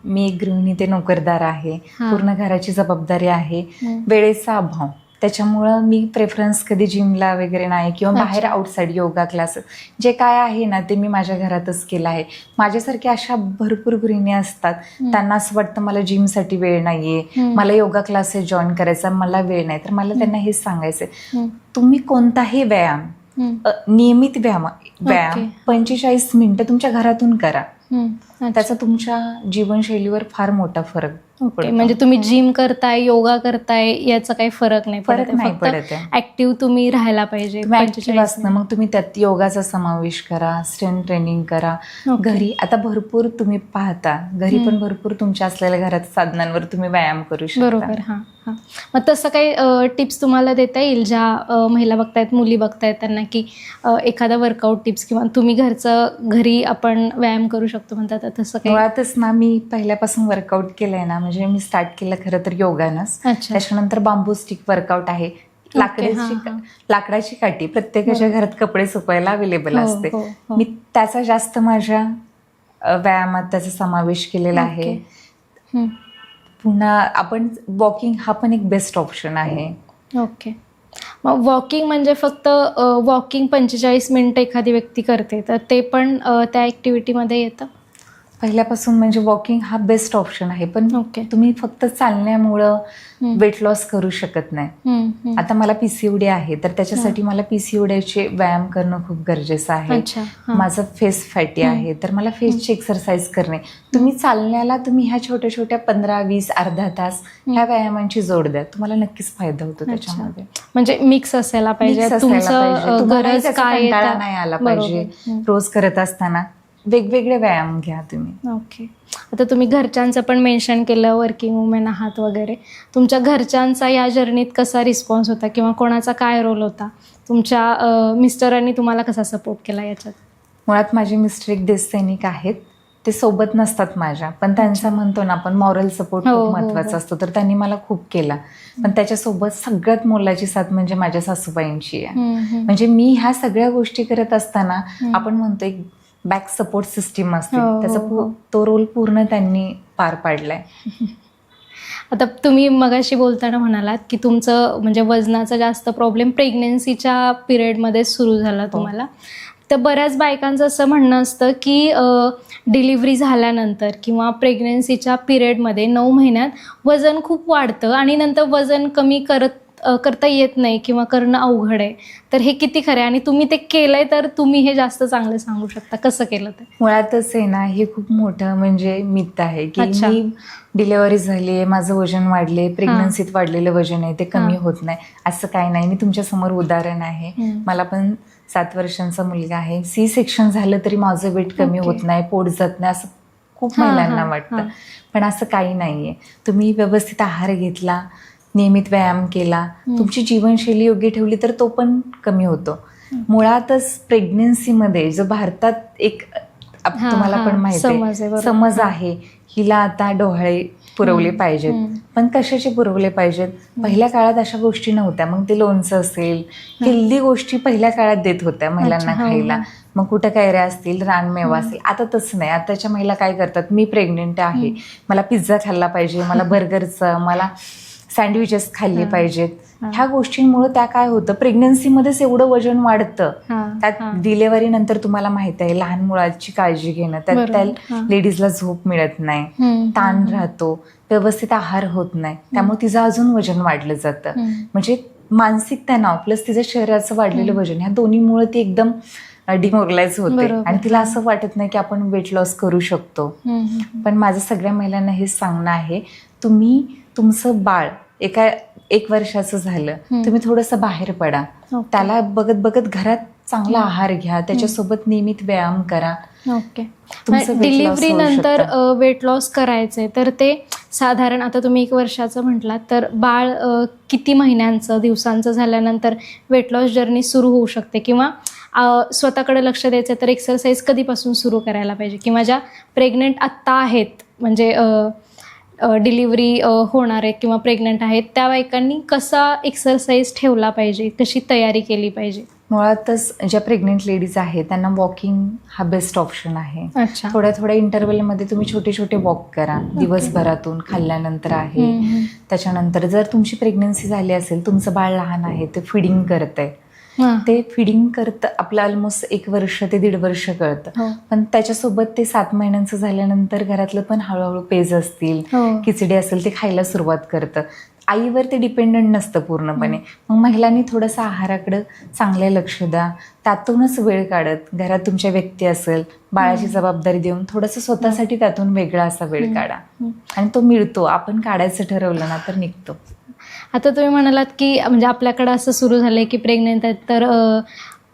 मी एक गृहिणी ते नोकरदार आहे, पूर्ण घराची जबाबदारी आहे, वेळेचा अभाव, त्याच्यामुळं मी प्रेफरन्स कधी जिमला वगैरे नाही किंवा बाहेर आउटसाईड योगा क्लासेस जे काय आहे ना ते मी माझ्या घरातच केलं आहे. माझ्यासारख्या अशा भरपूर गृहिणी असतात, त्यांना असं वाटतं मला जिमसाठी वेळ नाहीये, मला योगा क्लासेस जॉईन करायचा, मला वेळ नाही. तर मला त्यांना हेच सांगायचंय, तुम्ही कोणताही व्यायाम, नियमित व्यायाम 45 मिनिटं तुमच्या घरातून करा. त्याचा तुमच्या जीवनशैलीवर फार मोठा फरक पडतो. म्हणजे तुम्ही जिम करताय, योगा करताय, याचा काही फरक नाही पडत. ऍक्टिव्ह तुम्ही राहायला पाहिजे. मग तुम्ही त्यात योगाचा समावेश करा, स्ट्रेंथ ट्रेनिंग करा. घरी आता भरपूर तुम्ही पाहता, घरी पण भरपूर तुमच्या असलेल्या घरात साधनांवर तुम्ही व्यायाम करू शकता. बरोबर. मग तसं काही टिप्स तुम्हाला देता येईल ज्या महिला बघतायत, मुली बघतायत त्यांना, की एखादा वर्कआउट टिप्स किंवा तुम्ही घरी आपण व्यायाम करू शकतो म्हणतात, तसं काही? मुळातच ना, मी पहिल्यापासून वर्कआउट केलंय ना, म्हणजे मी स्टार्ट केलं खरं तर योगानंच. त्याच्यानंतर बांबू स्टिक वर्कआउट आहे, लाकडाची काठी प्रत्येकाच्या घरात कपडे सुकवायला अवेलेबल असते. मी त्याचा जास्त माझ्या व्यायामात त्याचा समावेश केलेला आहे. पुन्हा आपण वॉकिंग हा पण एक बेस्ट ऑप्शन आहे. मग वॉकिंग म्हणजे फक्त वॉकिंग 45 मिनिटं एखादी व्यक्ती करते, तर ते पण त्या ऍक्टिव्हिटीमध्ये येतं? पहिल्यापासून म्हणजे वॉकिंग हा बेस्ट ऑप्शन आहे, पण तुम्ही फक्त चालण्यामुळं वेट लॉस करू शकत नाही. आता मला पीसीओडी आहे, तर त्याच्यासाठी मला पीसीओडीचे व्यायाम करणं खूप गरजेचं आहे. माझं फेस फॅटी आहे, तर मला फेसची एक्सरसाइज करणे. तुम्ही चालण्याला तुम्ही ह्या छोट्या छोट्या 15-20 अर्धा तास ह्या व्यायामांची जोड द्या, तुम्हाला नक्कीच फायदा होतो त्याच्यामध्ये. म्हणजे मिक्स असायला पाहिजे, तुमचं गरज काय नाही आला पाहिजे रोज करत असताना. वेगवेगळे व्यायाम घ्या तुम्ही. ओके. आता तुम्ही घरच्यांचं पण मेन्शन केलं, वर्किंग वुमेन आहात वगैरे. तुमच्या घरच्यांचा या जर्नीत कसा रिस्पॉन्स होता किंवा कोणाचा काय रोल होता? तुमच्या मिस्टरांनी तुम्हाला कसा सपोर्ट केला याच्यात? मुळात माझे मिस्टर एक देशसैनिक आहेत. ते सोबत नसतात माझ्या, पण त्यांचा म्हणतो ना आपण मॉरल सपोर्ट हो, खूप हो, महत्वाचा हो. असतो. तर त्यांनी मला खूप केला. पण त्याच्यासोबत सगळ्यात मोलाची साथ म्हणजे माझ्या सासूबाईंची आहे. म्हणजे मी ह्या सगळ्या गोष्टी करत असताना आपण म्हणतो एक बॅक सपोर्ट सिस्टीम असते, हो, हो, त्याचा हो. तो रोल पूर्ण त्यांनी पार पाडलाय. आता तुम्ही मगाशी बोलताना म्हणालात की तुमचं म्हणजे वजनाचा जास्त प्रॉब्लेम प्रेग्नेन्सीच्या पिरियडमध्ये सुरू झाला तुम्हाला. तर बऱ्याच बायकांचं असं म्हणणं असतं की डिलिव्हरी झाल्यानंतर किंवा प्रेग्नेन्सीच्या पिरियडमध्ये 9 महिन्यात वजन खूप वाढतं आणि नंतर वजन कमी करता येत नाही किंवा करणं अवघड आहे. तर हे किती खरं आहे आणि तुम्ही ते केलंय तर तुम्ही हे जास्त चांगलं सांगू शकता, कसं केलं ते? मुळातच आहे ना, हे खूप मोठं म्हणजे मिथ आहे की अच्छा. मी डिलेव्हरी झाली आहे, माझं वजन वाढले, प्रेग्नन्सीत वाढलेलं वजन आहे ते कमी होत नाही, असं काही नाही. मी तुमच्यासमोर उदाहरण आहे. मला पण 7 वर्षांचा मुलगा आहे. सी सेक्शन झालं तरी माझं वेट कमी ओके. होत नाही, पोट जात नाही, असं खूप हां, महिलांना हां, वाटतं. हां. पण असं काही नाहीये. तुम्ही व्यवस्थित आहार घेतला, नियमित व्यायाम केला, तुमची जीवनशैली योग्य ठेवली तर तो पण कमी होतो. मुळातच प्रेग्नन्सीमध्ये जो भारतात एक तुम्हाला पण माहिती आहे समज आहे, हिला आता डोहाळे पुरवले पाहिजेत. पण कशाचे पुरवले पाहिजेत? पहिल्या काळात अशा गोष्टी नव्हत्या. मग ते लोणचं असेल, हेल्दी गोष्टी पहिल्या काळात देत होत्या महिलांना खायला. मग कुठं कैऱ्या असतील, रानमेवा असेल. आता तसं नाही. आताच्या महिला काय करतात, मी प्रेग्नेंट आहे, मला पिझ्झा खाल्ला पाहिजे, मला बर्गरचं, मला सँडविचेस खाल्ले पाहिजेत. ह्या गोष्टींमुळे त्या काय होतं, प्रेग्नन्सीमध्येच एवढं वजन वाढतं. त्यात डिलेव्हरी नंतर तुम्हाला माहिती आहे लहान मुलाची काळजी घेणं, त्यात त्या लेडीजला झोप मिळत नाही, ताण राहतो, व्यवस्थित आहार होत नाही, त्यामुळे तिचं अजून वजन वाढलं जातं. म्हणजे मानसिक तणाव प्लस तिचं शरीराचं वाढलेलं वजन, ह्या दोन्हीमुळे ती एकदम डिमोरलाइज होते आणि तिला असं वाटत नाही की आपण वेट लॉस करू शकतो. पण माझं सगळ्या महिलांना हे सांगणं आहे, तुम्ही तुमचं बाळ 1 वर्षाचं झालं, तुम्ही थोडंसं बाहेर पडा, त्याला बघत बघत घरात चांगला आहार घ्या, त्याच्यासोबत नियमित व्यायाम करा. ओके. डिलिव्हरी नंतर वेट लॉस करायचंय तर ते साधारण आता तुम्ही 1 वर्षाचं म्हटलात, तर बाळ किती महिन्यांचं दिवसांचं झाल्यानंतर वेट लॉस जर्नी सुरू होऊ शकते किंवा स्वतःकडे लक्ष द्यायचं तर एक्सरसाइज कधीपासून सुरू करायला पाहिजे? किंवा ज्या प्रेग्नेंट आत्ता आहेत म्हणजे डिलिव्हरी होणार आहे किंवा प्रेग्नंट आहेत त्या बायकांनी कसा एक्सरसाइज ठेवला पाहिजे, कशी तयारी केली पाहिजे? मुळातच ज्या प्रेग्नेंट लेडीज आहेत त्यांना वॉकिंग हा बेस्ट ऑप्शन आहे. अच्छा. थोड्या इंटरव्हलमध्ये तुम्ही छोटे छोटे वॉक करा दिवसभरातून, खाल्ल्यानंतर आहे. त्याच्यानंतर जर तुमची प्रेग्नन्सी झाली असेल, तुमचं बाळ लहान आहे, ते फिडिंग करतंय, ते फिडिंग करतं आपलं ऑलमोस्ट 1 वर्ष ते 1.5 वर्ष कळतं. पण त्याच्यासोबत ते 7 महिन्यांचं झाल्यानंतर घरातलं पण हळूहळू पेज असतील, खिचडी असेल, ते खायला सुरुवात करतं. आईवर ते डिपेंडंट नसतं पूर्णपणे. मग महिलांनी थोडंसं आहाराकडं चांगले लक्ष द्या, त्यातूनच वेळ काढत घरात तुमच्या व्यक्ती असेल, बाळाची जबाबदारी देऊन थोडंसं स्वतःसाठी त्यातून वेगळा असा वेळ काढा आणि तो मिळतो. आपण काढायचं ठरवलं ना तर निघतो. आता तुम्ही म्हणालात की म्हणजे आपल्याकडं असं सुरू झालंय की प्रेग्नेंट आहेत तर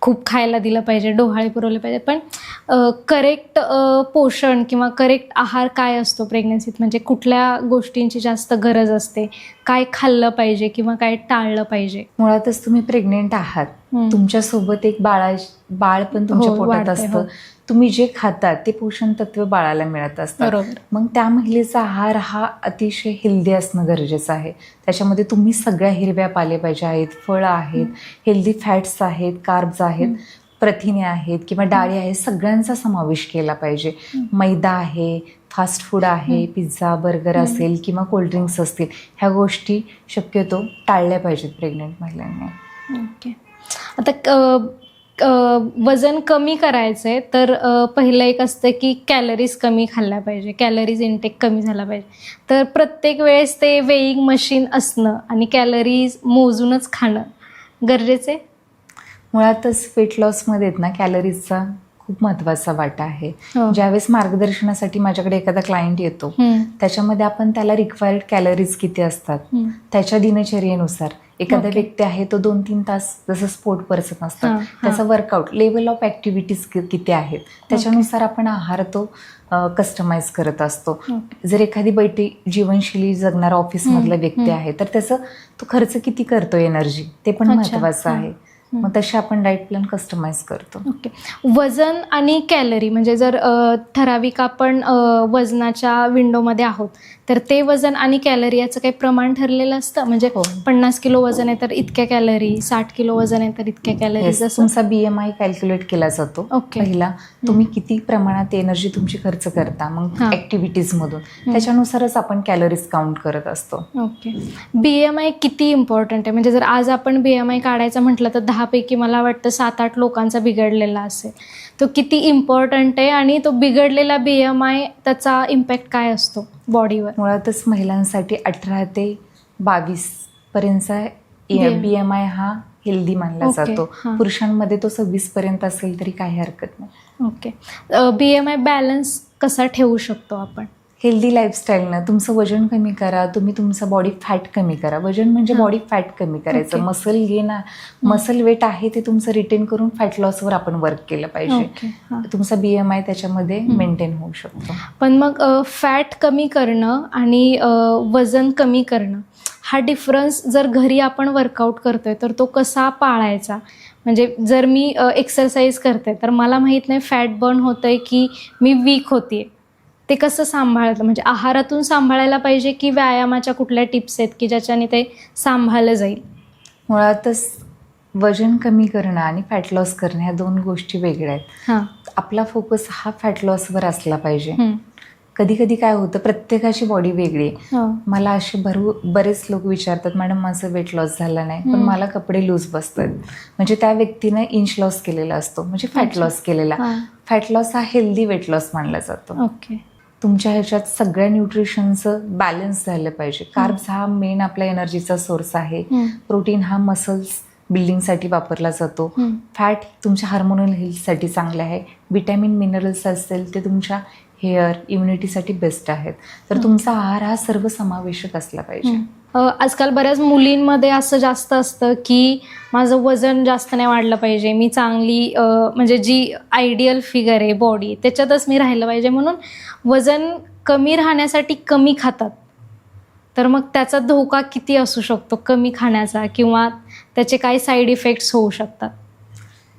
खूप खायला दिलं पाहिजे, डोहाळे पुरवले पाहिजे, पण करेक्ट पोषण किंवा करेक्ट आहार काय असतो प्रेग्नन्सीत? म्हणजे कुठल्या गोष्टींची जास्त गरज असते, काय खाल्लं पाहिजे किंवा काय टाळलं पाहिजे? मुळातच तुम्ही प्रेग्नेंट आहात, तुमच्यासोबत एक बाळ पण तुमच्या पोटात असतं. तुम्ही जे खाता ते पोषण तत्व बाळाला मिळत असतं. मग त्या महिलेचा आहार हा अतिशय हेल्दी असणं गरजेचं आहे. त्याच्यामध्ये तुम्ही सगळ्या हिरव्या पालेभाज्या आहेत, फळं आहेत, हेल्दी फॅट्स आहेत, कार्ब्स आहेत, प्रथिने आहेत किंवा डाळी आहेत, सगळ्यांचा समावेश केला पाहिजे. मैदा आहे, फास्ट फूड आहे, पिझ्झा बर्गर असेल किंवा कोल्ड्रिंक्स असतील, ह्या गोष्टी शक्यतो टाळल्या पाहिजेत प्रेग्नेंट महिलांनी. ओके. आता वजन कमी करायचंय तर पहिलं एक असतं की कॅलरीज कमी खाल्ल्या पाहिजे, कॅलरीज इनटेक कमी झाला पाहिजे. तर प्रत्येक वेळेस ते वेईंग मशीन असणं आणि कॅलरीज मोजूनच खाणं गरजेचं आहे? मुळातच वेट लॉसमध्ये ना कॅलरीजचा खूप महत्त्वाचा वाटा आहे. ज्यावेळेस मार्गदर्शनासाठी माझ्याकडे एखादा क्लायंट येतो, त्याच्यामध्ये आपण त्याला रिक्वायर्ड कॅलरीज किती असतात त्याच्या दिनचर्येनुसार एखादा Okay. व्यक्ती आहे तो 2-3 तास, जसं स्पोर्ट पर्सन हां, असतात हां. त्याचा वर्कआउट लेवल ऑफ ऍक्टिव्हिटीज किती आहेत त्याच्यानुसार आपण आहार तो कस्टमाइज करत असतो. Okay. जर एखादी बैठी जीवनशैली जगणारा ऑफिस मधला व्यक्ती आहे तर त्याचं तो खर्च किती करतो एनर्जी ते पण अच्छा. महत्वाचं आहे. मग तसे आपण डाएट प्लॅन कस्टमाइज करतो. ओके. वजन आणि कॅलरी म्हणजे जर ठराविक आपण वजनाच्या विंडोमध्ये आहोत तर ते वजन आणि कॅलरी याचं काही प्रमाण ठरलेलं असतं म्हणजे हो. 50 किलो वजन आहे तर इतक्या कॅलरी, 60 किलो वजन आहे तर इतक्या कॅलरी, Yes, जसं तुमचा BMI कॅल्क्युलेट केला जातो. Okay. पहिला तुम्ही किती प्रमाणात एनर्जी तुमची खर्च करता मग हां. ऍक्टिव्हिटीज मधून त्याच्यानुसारच आपण कॅलरीज काउंट करत असतो. ओके. BMI किती इम्पॉर्टंट आहे म्हणजे जर आज आपण BMI काढायचं म्हटलं तर 10 पैकी मला वाटतं 7-8 लोकांचा बिघडलेला असेल. तो किती इम्पॉर्टंट आहे आणि तो बिघडलेला BMI त्याचा इम्पॅक्ट काय असतो बॉडीवर? मुळातच महिलांसाठी 18 ते 22 पर्यंतचा BMI हा हेल्दी मानला Okay, जातो. हां. पुरुषांमध्ये तो 26 पर्यंत असेल तरी काही हरकत नाही. ओके. BMI बॅलन्स कसा ठेवू शकतो आपण? हेल्दी लाईफस्टाईलनं तुमचं वजन कमी करा, तुम्ही तुमचं बॉडी फॅट कमी करा. वजन म्हणजे हां. बॉडी फॅट कमी करायचं. Okay. Muscle gain, muscle weight आहे ते तुमचं रिटेन करून फॅट लॉसवर आपण वर्क केलं पाहिजे. ओके. हां. तुमचा BMI त्याच्यामध्ये मेंटेन होऊ शकतो. पण मग फॅट कमी करणं आणि वजन कमी करणं हा डिफरन्स जर घरी आपण वर्कआउट करतोय तर तो कसा पाळायचा? म्हणजे जर मी एक्सरसाइज करते तर मला माहीत नाही फॅट बर्न होतंय की मी वीक होतीये, ते कसं सांभाळतं? म्हणजे आहारातून सांभाळायला पाहिजे की व्यायामाच्या कुठल्या टिप्स आहेत की ज्याच्याने ते सांभाळलं जाईल? मुळातच वजन कमी करणं आणि फॅट लॉस करणं ह्या दोन गोष्टी वेगळ्या आहेत. हां. आपला फोकस हा फॅट लॉसवर असला पाहिजे. हं. कधी कधी काय होतं, प्रत्येकाची बॉडी वेगळी आहे. हो. मला असे बरेच लोक विचारतात, मॅडम माझं वेट लॉस झालं नाही पण मला कपडे लूज बसतात. म्हणजे त्या व्यक्तीनं इंच लॉस केलेला असतो, म्हणजे फॅट अच्छा. लॉस केलेला. हां. फॅट लॉस हा हेल्दी वेट लॉस मानला जातो. ओके. तुमच्या ह्याच्यात सगळ्या न्यूट्रिशनचं बॅलन्स झालं पाहिजे. कार्ब्स हा मेन आपला एनर्जीचा सोर्स आहे. प्रोटीन हा मसल्स बिल्डिंगसाठी वापरला जातो. फॅट तुमच्या हार्मोनल हेल्थसाठी चांगलं आहे. विटॅमिन मिनरल्स असतील ते तुमच्या हेअर इम्युनिटीसाठी बेस्ट आहेत. तर तुमचा आहार हा सर्वसमावेशक असला पाहिजे. आजकाल बऱ्याच मुलींमध्ये असं जास्त असतं की माझं वजन जास्त नाही वाढलं पाहिजे, मी चांगली म्हणजे जी आयडियल फिगर आहे बॉडी त्याच्यातच मी राहिलं पाहिजे म्हणून वजन कमी राहण्यासाठी कमी खातात. तर मग त्याचा धोका किती असू शकतो कमी खाण्याचा, किंवा त्याचे काय साईड इफेक्ट्स होऊ शकतात?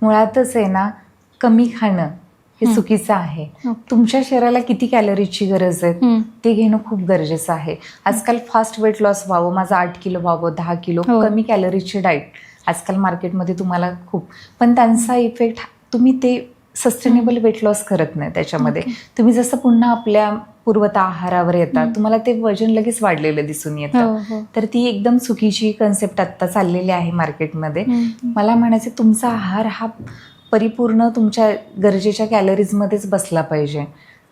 मुळातच आहे ना, कमी खाणं हे चुकीचं आहे. तुमच्या शरीराला किती कॅलरीजची गरज आहे ते घेणं खूप गरजेचं आहे. आजकाल फास्ट वेट लॉस व्हावं, माझं 8 किलो व्हावं, 10 किलो, कमी कॅलरीजची डाएट आजकाल मार्केटमध्ये तुम्हाला खूप, पण त्यांचा इफेक्ट तुम्ही ते सस्टेनेबल वेट लॉस करत नाही. त्याच्यामध्ये तुम्ही जसं पुन्हा आपल्या पूर्वत आहारावर येतात तुम्हाला ते वजन लगेच वाढलेलं दिसून येतं. तर ती एकदम चुकीची कन्सेप्ट आता चाललेली आहे मार्केटमध्ये. मला म्हणायचं तुमचा आहार हा परिपूर्ण तुमच्या गरजेच्या कॅलरीजमध्येच बसला पाहिजे.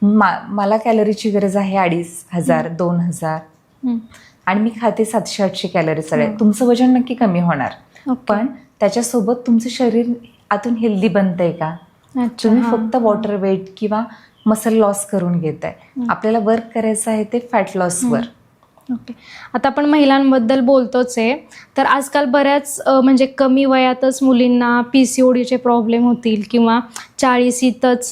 मला कॅलरीची गरज आहे 2500, 2000 आणि मी खाते 700-800 कॅलरीज. तुमचं वजन नक्की कमी होणार, पण त्याच्यासोबत तुमचं शरीर आतून हेल्दी बनतंय का? तुम्ही फक्त वॉटर वेट किंवा मसल लॉस करून घेताय. आपल्याला वर्क करायचं आहे ते फॅट लॉसवर. ओके. आता आपण महिलांबद्दल बोलतोच आहे, तर आजकाल बऱ्याच म्हणजे कमी वयातच मुलींना PCODचे प्रॉब्लेम होतील किंवा 40शीतच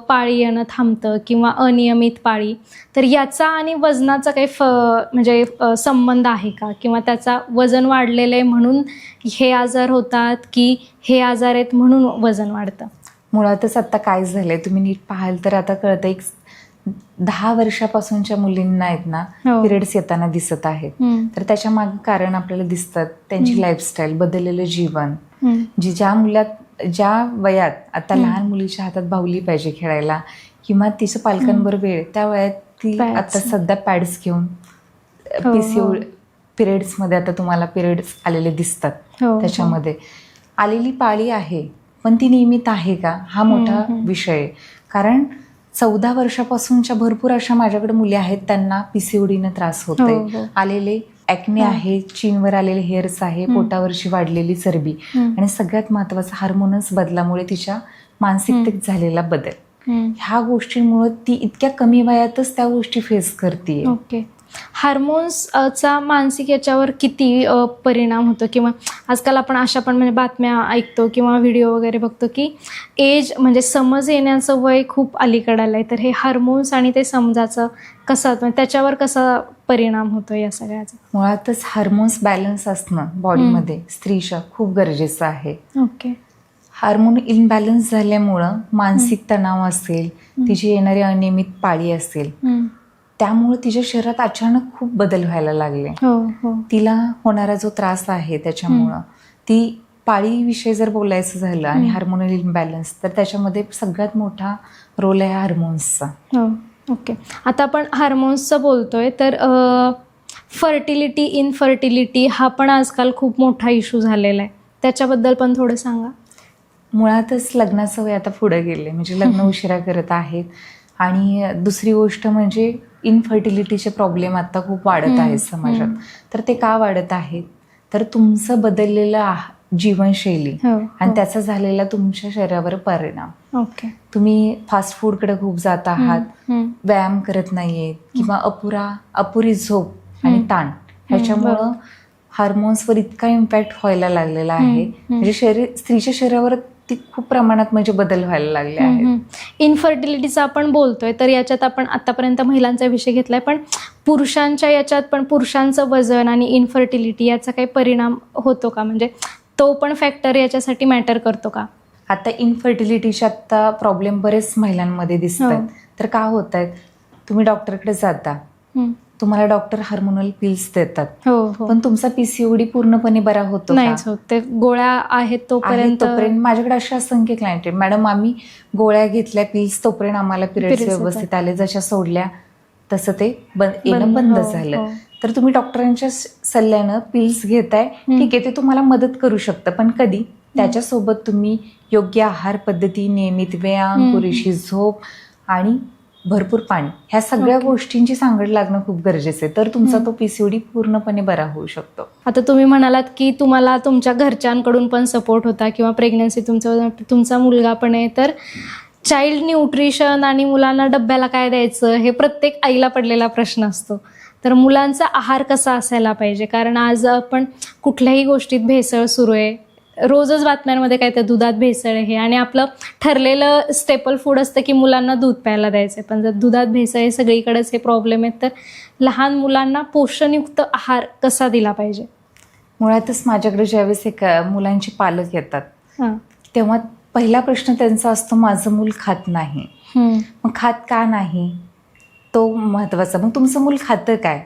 पाळी येणं थांबतं किंवा अनियमित पाळी. तर याचा आणि वजनाचा काही म्हणजे संबंध आहे का, किंवा त्याचा वजन वाढलेलं आहे म्हणून हे आजार होतात की हे आजार आहेत म्हणून वजन वाढतं? मुळातच आता काय झालंय तुम्ही नीट पाहाल तर आता कळतं, एक 10 वर्षापासूनच्या मुलींना आहेत ना पिरियड्स येताना दिसत आहेत. तर त्याच्या मागे कारण आपल्याला दिसतात, त्यांची लाईफस्टाईल, बदललेलं जीवन. ज्या वयात आता लहान मुलीच्या हातात बाहुली पाहिजे खेळायला किंवा तिच्या पालकांबरोबर वेळ, त्या वयात ती आता सध्या पॅड्स घेऊन पिरियड्समध्ये आता तुम्हाला पिरियड्स आलेले दिसतात. त्याच्यामध्ये आलेली पाळी आहे पण ती नियमित आहे का हा मोठा विषय आहे. कारण 14 वर्षापासूनच्या भरपूर अशा माझ्याकडे मुली आहेत त्यांना PCODनं त्रास होतोय. आलेले ॲक्ने आहे, चीनवर आलेले हेअर्स आहे, पोटावरची वाढलेली चरबी आणि सगळ्यात महत्त्वाचं हार्मोन्स बदलामुळे तिच्या मानसिकतेत झालेला बदल. ह्या गोष्टींमुळे ती इतक्या कमी वयातच त्या गोष्टी फेस करते. हार्मोन्सचा मानसिक याच्यावर किती परिणाम होतो, किंवा आजकाल आपण अशा पण म्हणजे बातम्या ऐकतो किंवा व्हिडिओ वगैरे बघतो की एज म्हणजे समज येण्याचं वय खूप अलीकडे आलं आहे, तर हे हार्मोन्स आणि ते समजाचं त्याच्यावर कसा परिणाम होतो या सगळ्याचा? मुळातच हार्मोन्स बॅलन्स असणं बॉडीमध्ये स्त्रीच्या खूप गरजेचं आहे. ओके. हार्मोन इनबॅलन्स झाल्यामुळं मानसिक तणाव असेल, तिची येणारी अनियमित पाळी असेल, त्यामुळे तिच्या शरीरात अचानक खूप बदल व्हायला लागले. तिला होणारा जो त्रास आहे त्याच्यामुळं ती पाळीविषयी जर बोलायचं झालं आणि हार्मोनल इनबॅलन्स, तर त्याच्यामध्ये सगळ्यात मोठा रोल आहे हार्मोन्सचा. ओके. आता आपण हार्मोन्सचं बोलतोय, तर फर्टिलिटी इनफर्टिलिटी हा पण आजकाल खूप मोठा इश्यू झालेला आहे, त्याच्याबद्दल पण थोडं सांगा. मुळातच लग्नाचं वय आता पुढे गेले, म्हणजे लग्न उशिरा करत आहेत. आणि दुसरी गोष्ट म्हणजे इनफर्टिलिटीचे प्रॉब्लेम आता खूप वाढत आहेत समाजात. तर ते का वाढत आहेत? तर तुमचं बदललेलं जीवनशैली आणि त्याचा झालेला तुमच्या शरीरावर परिणाम. तुम्ही फास्ट फूडकडे खूप जात आहात, व्यायाम करत नाहीयेत, किंवा अपुरी झोप आणि ताण, ह्याच्यामुळं हार्मोन्सवर इतका इम्पॅक्ट व्हायला लागलेला आहे. म्हणजे स्त्रीच्या शरीरावर ती खूप प्रमाणात म्हणजे बदल व्हायला लागले आहेत. इनफर्टिलिटीचा आपण बोलतोय, तर याच्यात आपण आतापर्यंत महिलांचा विषय घेतलाय, पण पुरुषांच्या याच्यात पण पुरुषांचं वजन आणि इनफर्टिलिटी याचा काही परिणाम होतो का? म्हणजे तो पण फॅक्टर याच्यासाठी मॅटर करतो का? आता इनफर्टिलिटीचे आता प्रॉब्लेम बरेच महिलांमध्ये दिसत आहेत. तर का होत आहेत? तुम्ही डॉक्टरकडे जाता, तुम्हाला डॉक्टर हार्मोनल पिल्स देतात, पण तुमचा पीसीओडी पूर्णपणे बरा होतो का? ते गोळ्या आहेत तोपर्यंत. माझ्याकडे अशा असंख्य क्लायंट आहेत, मॅडम आम्ही गोळ्या घेतल्या पिल्स, तोपर्यंत आम्हाला पिरियड्स व्यवस्थित आले, जशा सोडल्या तसं ते येणं बंद झालं. तर तुम्ही डॉक्टरांच्या सल्ल्यानं पिल्स घेताय, ठीक आहे, ते तुम्हाला मदत करू शकतं, पण कधी त्याच्यासोबत तुम्ही योग्य आहार पद्धती, नियमित व्यायाम, पुरेशी झोप आणि भरपूर पाणी, ह्या सगळ्या गोष्टींची सांगड लागणं खूप गरजेचं आहे. तर तुमचा तो पीसीओडी पूर्णपणे बरा होऊ शकतो. आता तुम्ही म्हणालात की तुम्हाला तुमच्या घरच्यांकडून पण सपोर्ट होता, किंवा प्रेग्नन्सी तुमचा मुलगा पण आहे, तर चाइल्ड न्यूट्रिशन आणि मुलांना डब्याला काय द्यायचं हे प्रत्येक आईला पडलेला प्रश्न असतो. तर मुलांचा आहार कसा असायला पाहिजे? कारण आज आपण कुठल्याही गोष्टीत भेसळ सुरू आहे, रोजच बातम्यांमध्ये काय तर दुधात भेसळ आहे, आणि आपलं ठरलेलं स्टेपल फूड असतं की मुलांना दूध प्यायला द्यायचं, पण जर दुधात भेसळ आहे सगळीकडेच हे प्रॉब्लेम आहेत. तर लहान मुलांना पोषणयुक्त आहार कसा दिला पाहिजे? मुळातच माझ्याकडे ज्यावेळेस मुलांचे पालक येतात, तेव्हा पहिला प्रश्न त्यांचा असतो, माझं मूल खात नाही. मग खात का नाही, तो महत्वाचा. मग तुमचं मूल खातं काय?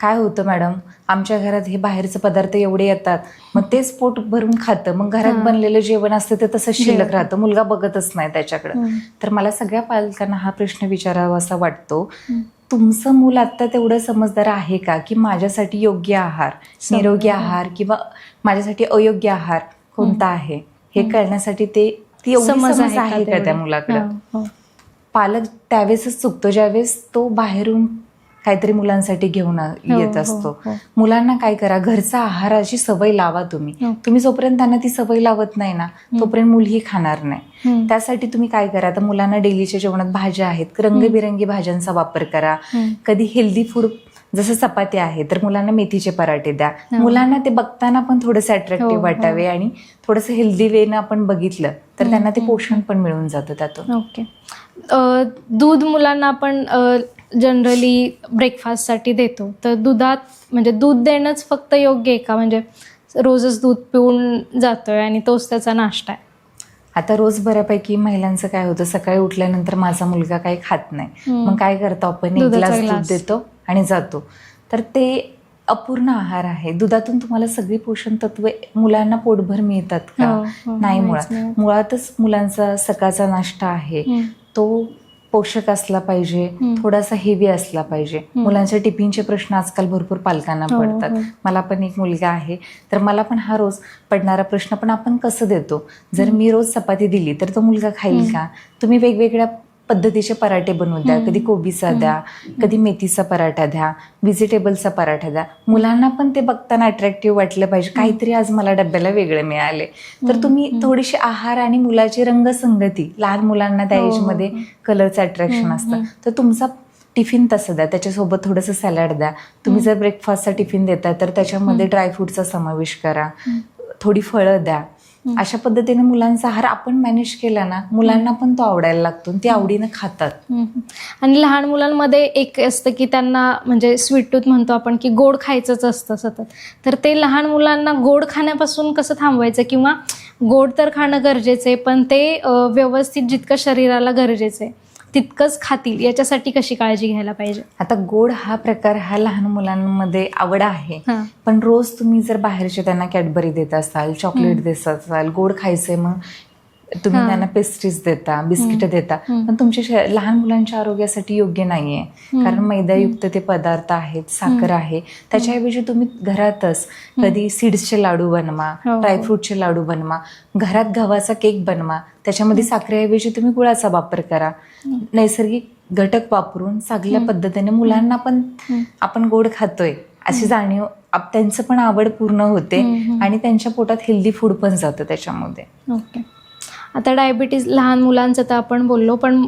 काय होतं मॅडम, आमच्या घरात हे बाहेरचे पदार्थ एवढे येतात, मग तेच पोट भरून खातं, मग घरात बनलेलं जेवण असतं ते तसंच शिल्लक राहतं, मुलगा बघतच नाही त्याच्याकडं. तर मला सगळ्या पालकांना हा प्रश्न विचारावा असा वाटतो, तुमचं मूल आता तेवढं समजदार आहे का की माझ्यासाठी योग्य आहार, निरोगी आहार किंवा माझ्यासाठी अयोग्य आहार कोणता आहे हे कळण्यासाठी ती एवढी समज आहे का त्या मुलाकडं? पालक त्यावेळेसच चुकतो ज्यावेळेस तो बाहेरून काहीतरी मुलांसाठी घेऊन येत असतो. मुलांना काय करा, घरचा आहाराची सवय लावा. तुम्ही जोपर्यंत त्यांना ती सवय लावत नाही ना, तोपर्यंत मुलही खाणार नाही. त्यासाठी तुम्ही काय करा, आता मुलांना डेलीच्या जेवणात भाज्या आहेत, रंगबिरंगी भाज्यांचा वापर करा. कधी हेल्दी फूड जसं चपाती आहे तर मुलांना मेथीचे पराठे द्या. मुलांना ते बघताना पण थोडंसं अट्रॅक्टिव्ह वाटावे आणि थोडंसं हेल्दी वेनं आपण बघितलं तर त्यांना ते पोषण पण मिळून जातं त्यातून. ओके. दूध मुलांना आपण जनरली ब्रेकफास्टसाठी देतो, तर दुधात म्हणजे दूध देणंच फक्त योग्य आहे का? म्हणजे रोजच दूध पिऊन जातोय आणि तोच त्याचा नाश्ता आहे. आता रोज बऱ्यापैकी महिलांचं काय होतं, सकाळी उठल्यानंतर माझा मुलगा काही खात नाही, मग काय करतो आपण, एक ग्लास दूध देतो आणि जातो. तर ते अपूर्ण आहार आहे. दुधातून तुम्हाला सगळी पोषण तत्वे मुलांना पोटभर मिळतात का? नाही. मुळातच मुलांचा सकाळचा नाश्ता आहे तो पोषक असला पाहिजे, थोडासा हेवी असला पाहिजे. मुलांच्या टिफिनचे प्रश्न आजकाल भरपूर पालकांना पडतात. मला पण एक मुलगा आहे, तर मला पण हा रोज पडणारा प्रश्न, पण आपण कसं देतो? जर मी रोज चपाती दिली तर तो मुलगा खाईल का? तुम्ही वेगवेगळ्या पद्धतीचे पराठे बनवून द्या, कधी कोबीचा द्या, कधी मेथीचा पराठा द्या, व्हेजिटेबलचा पराठा द्या. मुलांना पण ते बघताना अट्रॅक्टिव्ह वाटलं पाहिजे, काहीतरी आज मला डब्याला वेगळे मिळाले. तर तुम्ही थोडीशी आहार आणि मुलाची रंगसंगती, लहान मुलांना त्या एजमध्ये कलरचं अट्रॅक्शन असतं, तर तुमचा टिफिन तसं द्या, त्याच्यासोबत थोडंसं सॅलड द्या. तुम्ही जर ब्रेकफास्टचा टिफिन देताय तर त्याच्यामध्ये ड्रायफ्रूटचा समावेश करा, थोडी फळं द्या. अशा पद्धतीने मुलांचा आहार आपण मॅनेज केला ना, मुलांना पण तो आवडायला लागतो, ते आवडीनं खातात. आणि लहान मुलांमध्ये एक असतं की त्यांना म्हणजे स्वीट टूथ म्हणतो आपण, की गोड खायचंच असतं सतत. तर ते लहान मुलांना गोड खाण्यापासून कसं थांबवायचं, किंवा गोड तर खाणं गरजेचं आहे पण ते व्यवस्थित जितकं शरीराला गरजेचं आहे तितकंच खातील याच्यासाठी कशी काळजी घ्यायला पाहिजे? आता गोड हा प्रकार हा लहान मुलांमध्ये आवड आहे, हां. पण रोज तुम्ही जर बाहेरचे त्यांना कॅडबरी देत असाल, चॉकलेट देत असाल, गोड खायचंय, मग तुम्ही त्यांना पेस्ट्रीज देता, बिस्किट देता, पण तुमच्या लहान मुलांच्या आरोग्यासाठी योग्य नाहीये. कारण मैदायुक्त ते पदार्थ आहेत, साखर आहे. त्याच्याऐवजी तुम्ही घरातच कधी सीड्सचे लाडू बनवा, ड्रायफ्रूटचे लाडू बनवा, घरात गव्हाचा केक बनवा, त्याच्यामध्ये साखरेऐवजी तुम्ही गुळाचा वापर करा. नैसर्गिक घटक वापरून चांगल्या पद्धतीने मुलांना पण आपण गोड खातोय अशी जाणीव, त्यांचं पण आवड पूर्ण होते आणि त्यांच्या पोटात हेल्दी फूड पण जातं त्याच्यामध्ये. ओके. आता डायबिटीज लहान मुलांचं तर आपण बोललो, पण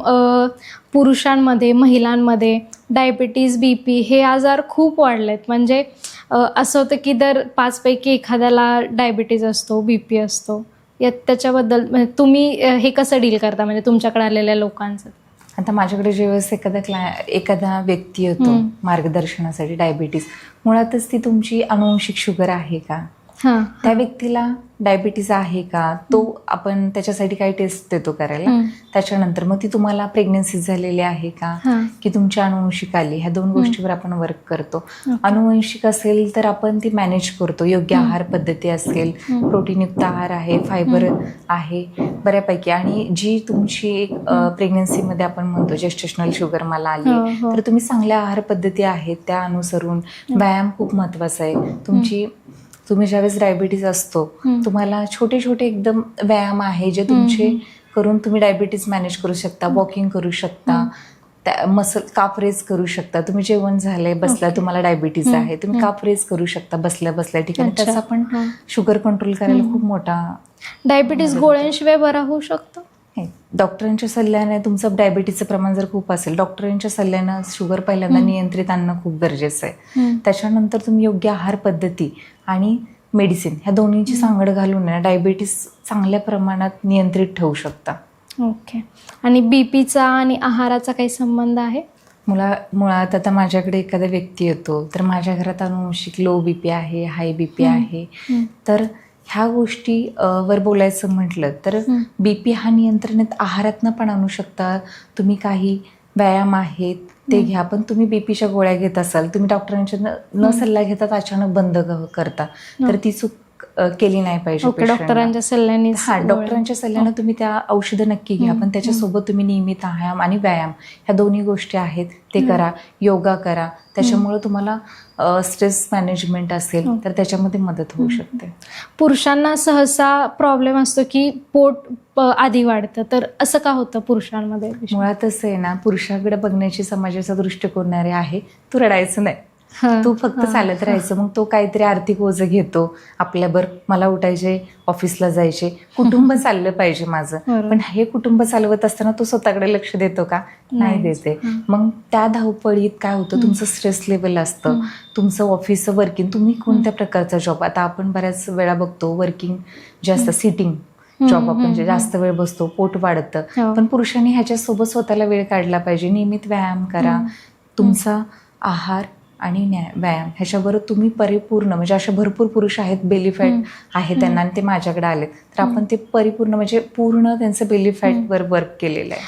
पुरुषांमध्ये, महिलांमध्ये डायबिटीज, BP हे आजार खूप वाढलेत. म्हणजे असं होतं की दर 5 पैकी एखाद्याला डायबिटीज असतो, BP असतो. त्याच्याबद्दल म्हणजे तुम्ही हे कसं डील करता, म्हणजे तुमच्याकडे आलेल्या लोकांचं? आता माझ्याकडे जेव्हा एखादा व्यक्ती येतो मार्गदर्शनासाठी, डायबिटीज मुळातच ती तुमची अनुवंशिक शुगर आहे का, त्या व्यक्तीला डायबिटीज आहे का, तो आपण त्याच्यासाठी काही टेस्ट देतो करायला. त्याच्यानंतर मग ती तुम्हाला प्रेग्नन्सी झालेली आहे का, की तुमच्या अनुवंशिक आली, ह्या 2 गोष्टीवर आपण वर्क करतो. अनुवंशिक असेल तर आपण ती मॅनेज करतो. योग्य आहार पद्धती असेल, प्रोटीनयुक्त आहार आहे, फायबर आहे बऱ्यापैकी, आणि जी तुमची एक प्रेग्नन्सीमध्ये आपण म्हणतो जेस्टेशनल शुगर मला आली, तर तुम्ही चांगल्या आहार पद्धती आहेत त्या अनुसरून, व्यायाम खूप महत्वाचा आहे. तुम्ही ज्यावेळेस डायबिटीज असतो, तुम्हाला छोटे छोटे एकदम व्यायाम आहे जे तुमचे करून तुम्ही डायबिटीज मॅनेज करू शकता. वॉकिंग करू शकता, मसल काफ रेज करू शकता. तुम्ही जेवण झालंय, बसला, तुम्हाला डायबिटीज आहे, तुम्ही काफ रेज करू शकता बसल्या बसल्या ठिकाणी. त्याचा पण शुगर कंट्रोल करायला खूप मोठा. डायबिटीज गोळ्यांशिवाय बरा होऊ शकतो? डॉक्टरांच्या सल्ल्याने, तुमचं डायबिटीजचं प्रमाण जर खूप असेल, डॉक्टरांच्या सल्ल्यानं शुगर पहिल्यांदा नियंत्रित आणणं खूप गरजेचं आहे. त्याच्यानंतर तुम्ही योग्य आहार पद्धती आणि मेडिसिन ह्या दोन्हीची सांगड घालून डायबिटीस चांगल्या प्रमाणात नियंत्रित ठेवू शकता. ओके. आणि BPचा आणि आहाराचा काही संबंध आहे? मुळात आता माझ्याकडे एखादा व्यक्ती येतो, तर माझ्या घरात अनुवंशिक लो BP आहे, हाय BP आहे, तर ह्या गोष्टी वर बोलायचं म्हटलं तर BP हा नियंत्रणात आहारातनं पण आणू शकता तुम्ही. काही व्यायाम आहेत ते घ्या, पण तुम्ही BPच्या गोळ्या घेत असाल, तुम्ही डॉक्टरांच्या न सल्ला घेतात अचानक बंद करता, तर ती चूक केली नाही पाहिजे. डॉक्टरांच्या सल्ल्याने, डॉक्टरांच्या सल्ल्यानं तुम्ही त्या औषधं नक्की घ्या, पण त्याच्यासोबत तुम्ही नियमित आहार आणि व्यायाम ह्या दोन्ही गोष्टी आहेत ते करा. योगा करा, त्याच्यामुळे तुम्हाला स्ट्रेस मॅनेजमेंट असेल तर त्याच्यामध्ये मदत होऊ शकते. पुरुषांना सहसा प्रॉब्लेम असतो की पोट आधी वाढतं, तर असं का होतं पुरुषांमध्ये? मुळात असं आहे ना, पुरुषाकडे बघण्याची समाजाचा दृष्टिकोन आहे, तू रडायचं नाही, तू फक्त चालत राहायचं. मग तो काहीतरी आर्थिक ओझं घेतो आपल्यावर, मला उठायचे, ऑफिसला जायचे, कुटुंब चाललं पाहिजे माझं. पण हे कुटुंब चालवत असताना तो स्वतःकडे लक्ष देतो का? नाही देते. मग त्या धावपळीत काय होतं, तुमचं स्ट्रेस लेवल असतं, तुमचं ऑफिसचं वर्किंग, तुम्ही कोणत्या प्रकारचा जॉब. आता आपण बऱ्याच वेळा बघतो वर्किंग जे असतं, सिटिंग जॉब, आपण जे जास्त वेळ बसतो, पोट वाढतं. पण पुरुषांनी ह्याच्यासोबत स्वतःला वेळ काढला पाहिजे. नियमित व्यायाम करा. तुमचा आहार आणि व्यायाम ह्याच्याबरोबर तुम्ही परिपूर्ण, म्हणजे असे भरपूर पुरुष आहेत बेली फॅट आहे त्यांना, आणि ते माझ्याकडे आले, तर आपण ते परिपूर्ण म्हणजे पूर्ण त्यांचं बेली फॅटवर वर्क केलेलं आहे.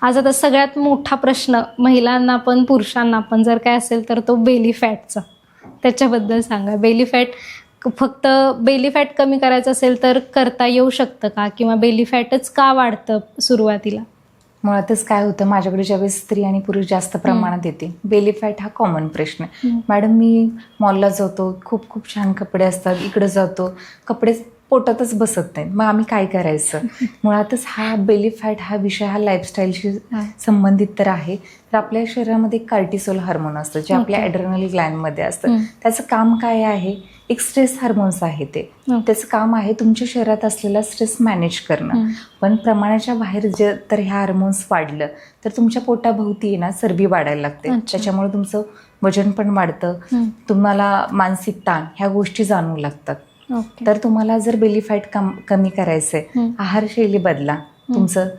आज आता सगळ्यात मोठा प्रश्न महिलांना पण पुरुषांना पण जर काय असेल तर तो बेली फॅटचा. त्याच्याबद्दल सांगा. बेली फॅट, फक्त बेली फॅट कमी करायचं असेल तर करता येऊ शकतं का, किंवा बेली फॅटच का वाढतं सुरुवातीला? मुळातच काय होतं, माझ्याकडे ज्यावेळेस स्त्री आणि पुरुष जास्त प्रमाणात येते, बेली फॅट हा कॉमन प्रश्न आहे. मॅडम मी मॉलला जातो, खूप खूप छान कपडे असतात, इकडे जातो, कपडे पोटातच बसत नाहीत. मग आम्ही काय करायचं? मुळातच हा बेली फॅट हा विषय हा लाईफस्टाईलशी संबंधित तर आहे. तर आपल्या शरीरामध्ये कार्टिसोल हार्मोन असतं जे आपल्या ॲड्रेनल ग्लँडमध्ये असतं. त्याचं काम काय आहे? एक स्ट्रेस हार्मोन्स आहे ते. त्याचं काम आहे तुमच्या शरीरात असलेला स्ट्रेस मॅनेज करणं. पण प्रमाणाच्या बाहेर जे तर ह्या हार्मोन्स वाढलं तर तुमच्या पोटाभोवती ना चरबी वाढायला लागते. त्याच्यामुळे तुमचं वजन पण वाढतं, तुम्हाला मानसिक ताण ह्या गोष्टी जाणवू लागतात. तर तुम्हाला जर बेली फॅट कमी करायचंय, आहारशैली बदला तुमचं.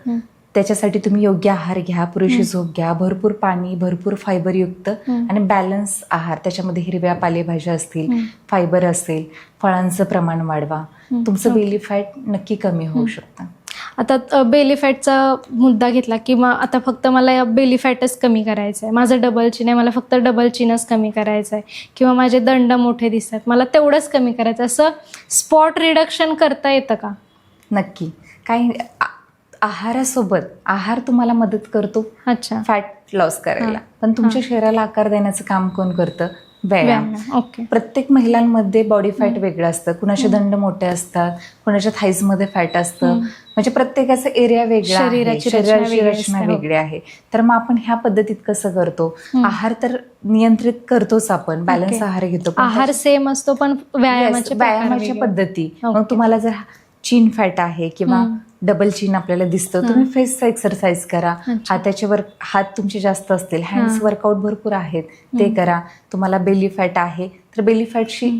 त्याच्यासाठी तुम्ही योग्य आहार घ्या, पुरेशी झोप घ्या, भरपूर पाणी, भरपूर फायबरयुक्त आणि बॅलन्स आहार. त्याच्यामध्ये हिरव्या पालेभाज्या असतील, फायबर असेल, फळांचं प्रमाण वाढवा. तुमचं बेली फॅट नक्की कमी होऊ शकतं. आता बेली फॅटचा मुद्दा घेतला की मग आता फक्त मला बेली फॅटच कमी करायचं आहे, माझं डबल चिन आहे, मला फक्त डबल चिनच कमी करायचं आहे, किंवा माझे दंड मोठे दिसतात, मला तेवढंच कमी करायचं, असं स्पॉट रिडक्शन करता येतं का? नक्की. काही आहारासोबत आहार तुम्हाला मदत करतो फॅट लॉस करायला, पण तुमच्या शरीराला आकार देण्याचं काम कोण करतं? व्यायाम. प्रत्येक महिलांमध्ये बॉडी फॅट वेगळं असतं. कुणाचे दंड मोठे असतात, कुणाच्या थाईजमध्ये फॅट असतं. म्हणजे प्रत्येकाचा एरिया वेगळा आहे, शरीराची रचना वेगळी आहे. तर मग आपण ह्या पद्धतीत कसं करतो? आहार तर नियंत्रित करतोच आपण, बॅलन्स आहार घेतो. आहार सेम असतो पण व्यायामाच्या पद्धती. मग तुम्हाला जर चीन फॅट आहे किंवा डबल चीन आपल्याला दिसतं, तुम्ही फेसचा एक्सरसाइज करा. हात तुमचे जास्त असतील, हँड्स वर्कआउट भरपूर आहेत, ते करा. तुम्हाला बेली फॅट आहे तर बेली फॅटशी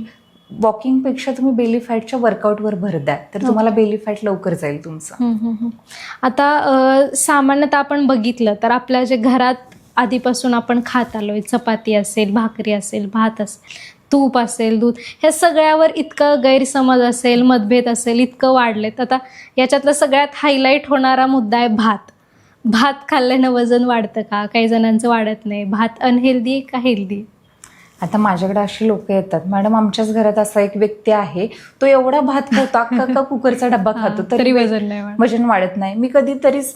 वॉकिंगपेक्षा तुम्ही बेली फॅटच्या वर्कआउटवर भर द्या, तर तुम्हाला बेली फॅट लवकर जाईल तुमचं. आता सामान्यतः आपण बघितलं तर आपल्या जे घरात आधीपासून आपण खात आलोय, चपाती असेल, भाकरी असेल, भात असेल, तूप असेल, दूध, ह्या सगळ्यावर इतकं गैरसमज असेल, मतभेद असेल, इतकं वाढलेत. आता याच्यातला सगळ्यात हायलाईट होणारा मुद्दा आहे भात. भात खाल्ल्यानं वजन वाढतं का? काही जणांचं वाढत नाही. भात अनहेल्दी आहे का हेल्दी? आता माझ्याकडे अशी लोक येतात, मॅडम आमच्याच घरात असा एक व्यक्ती आहे, तो एवढा भात खातो, अख्खा कुकरचा डब्बा खातो, तरी वजन वाढत नाही. मी कधीतरीच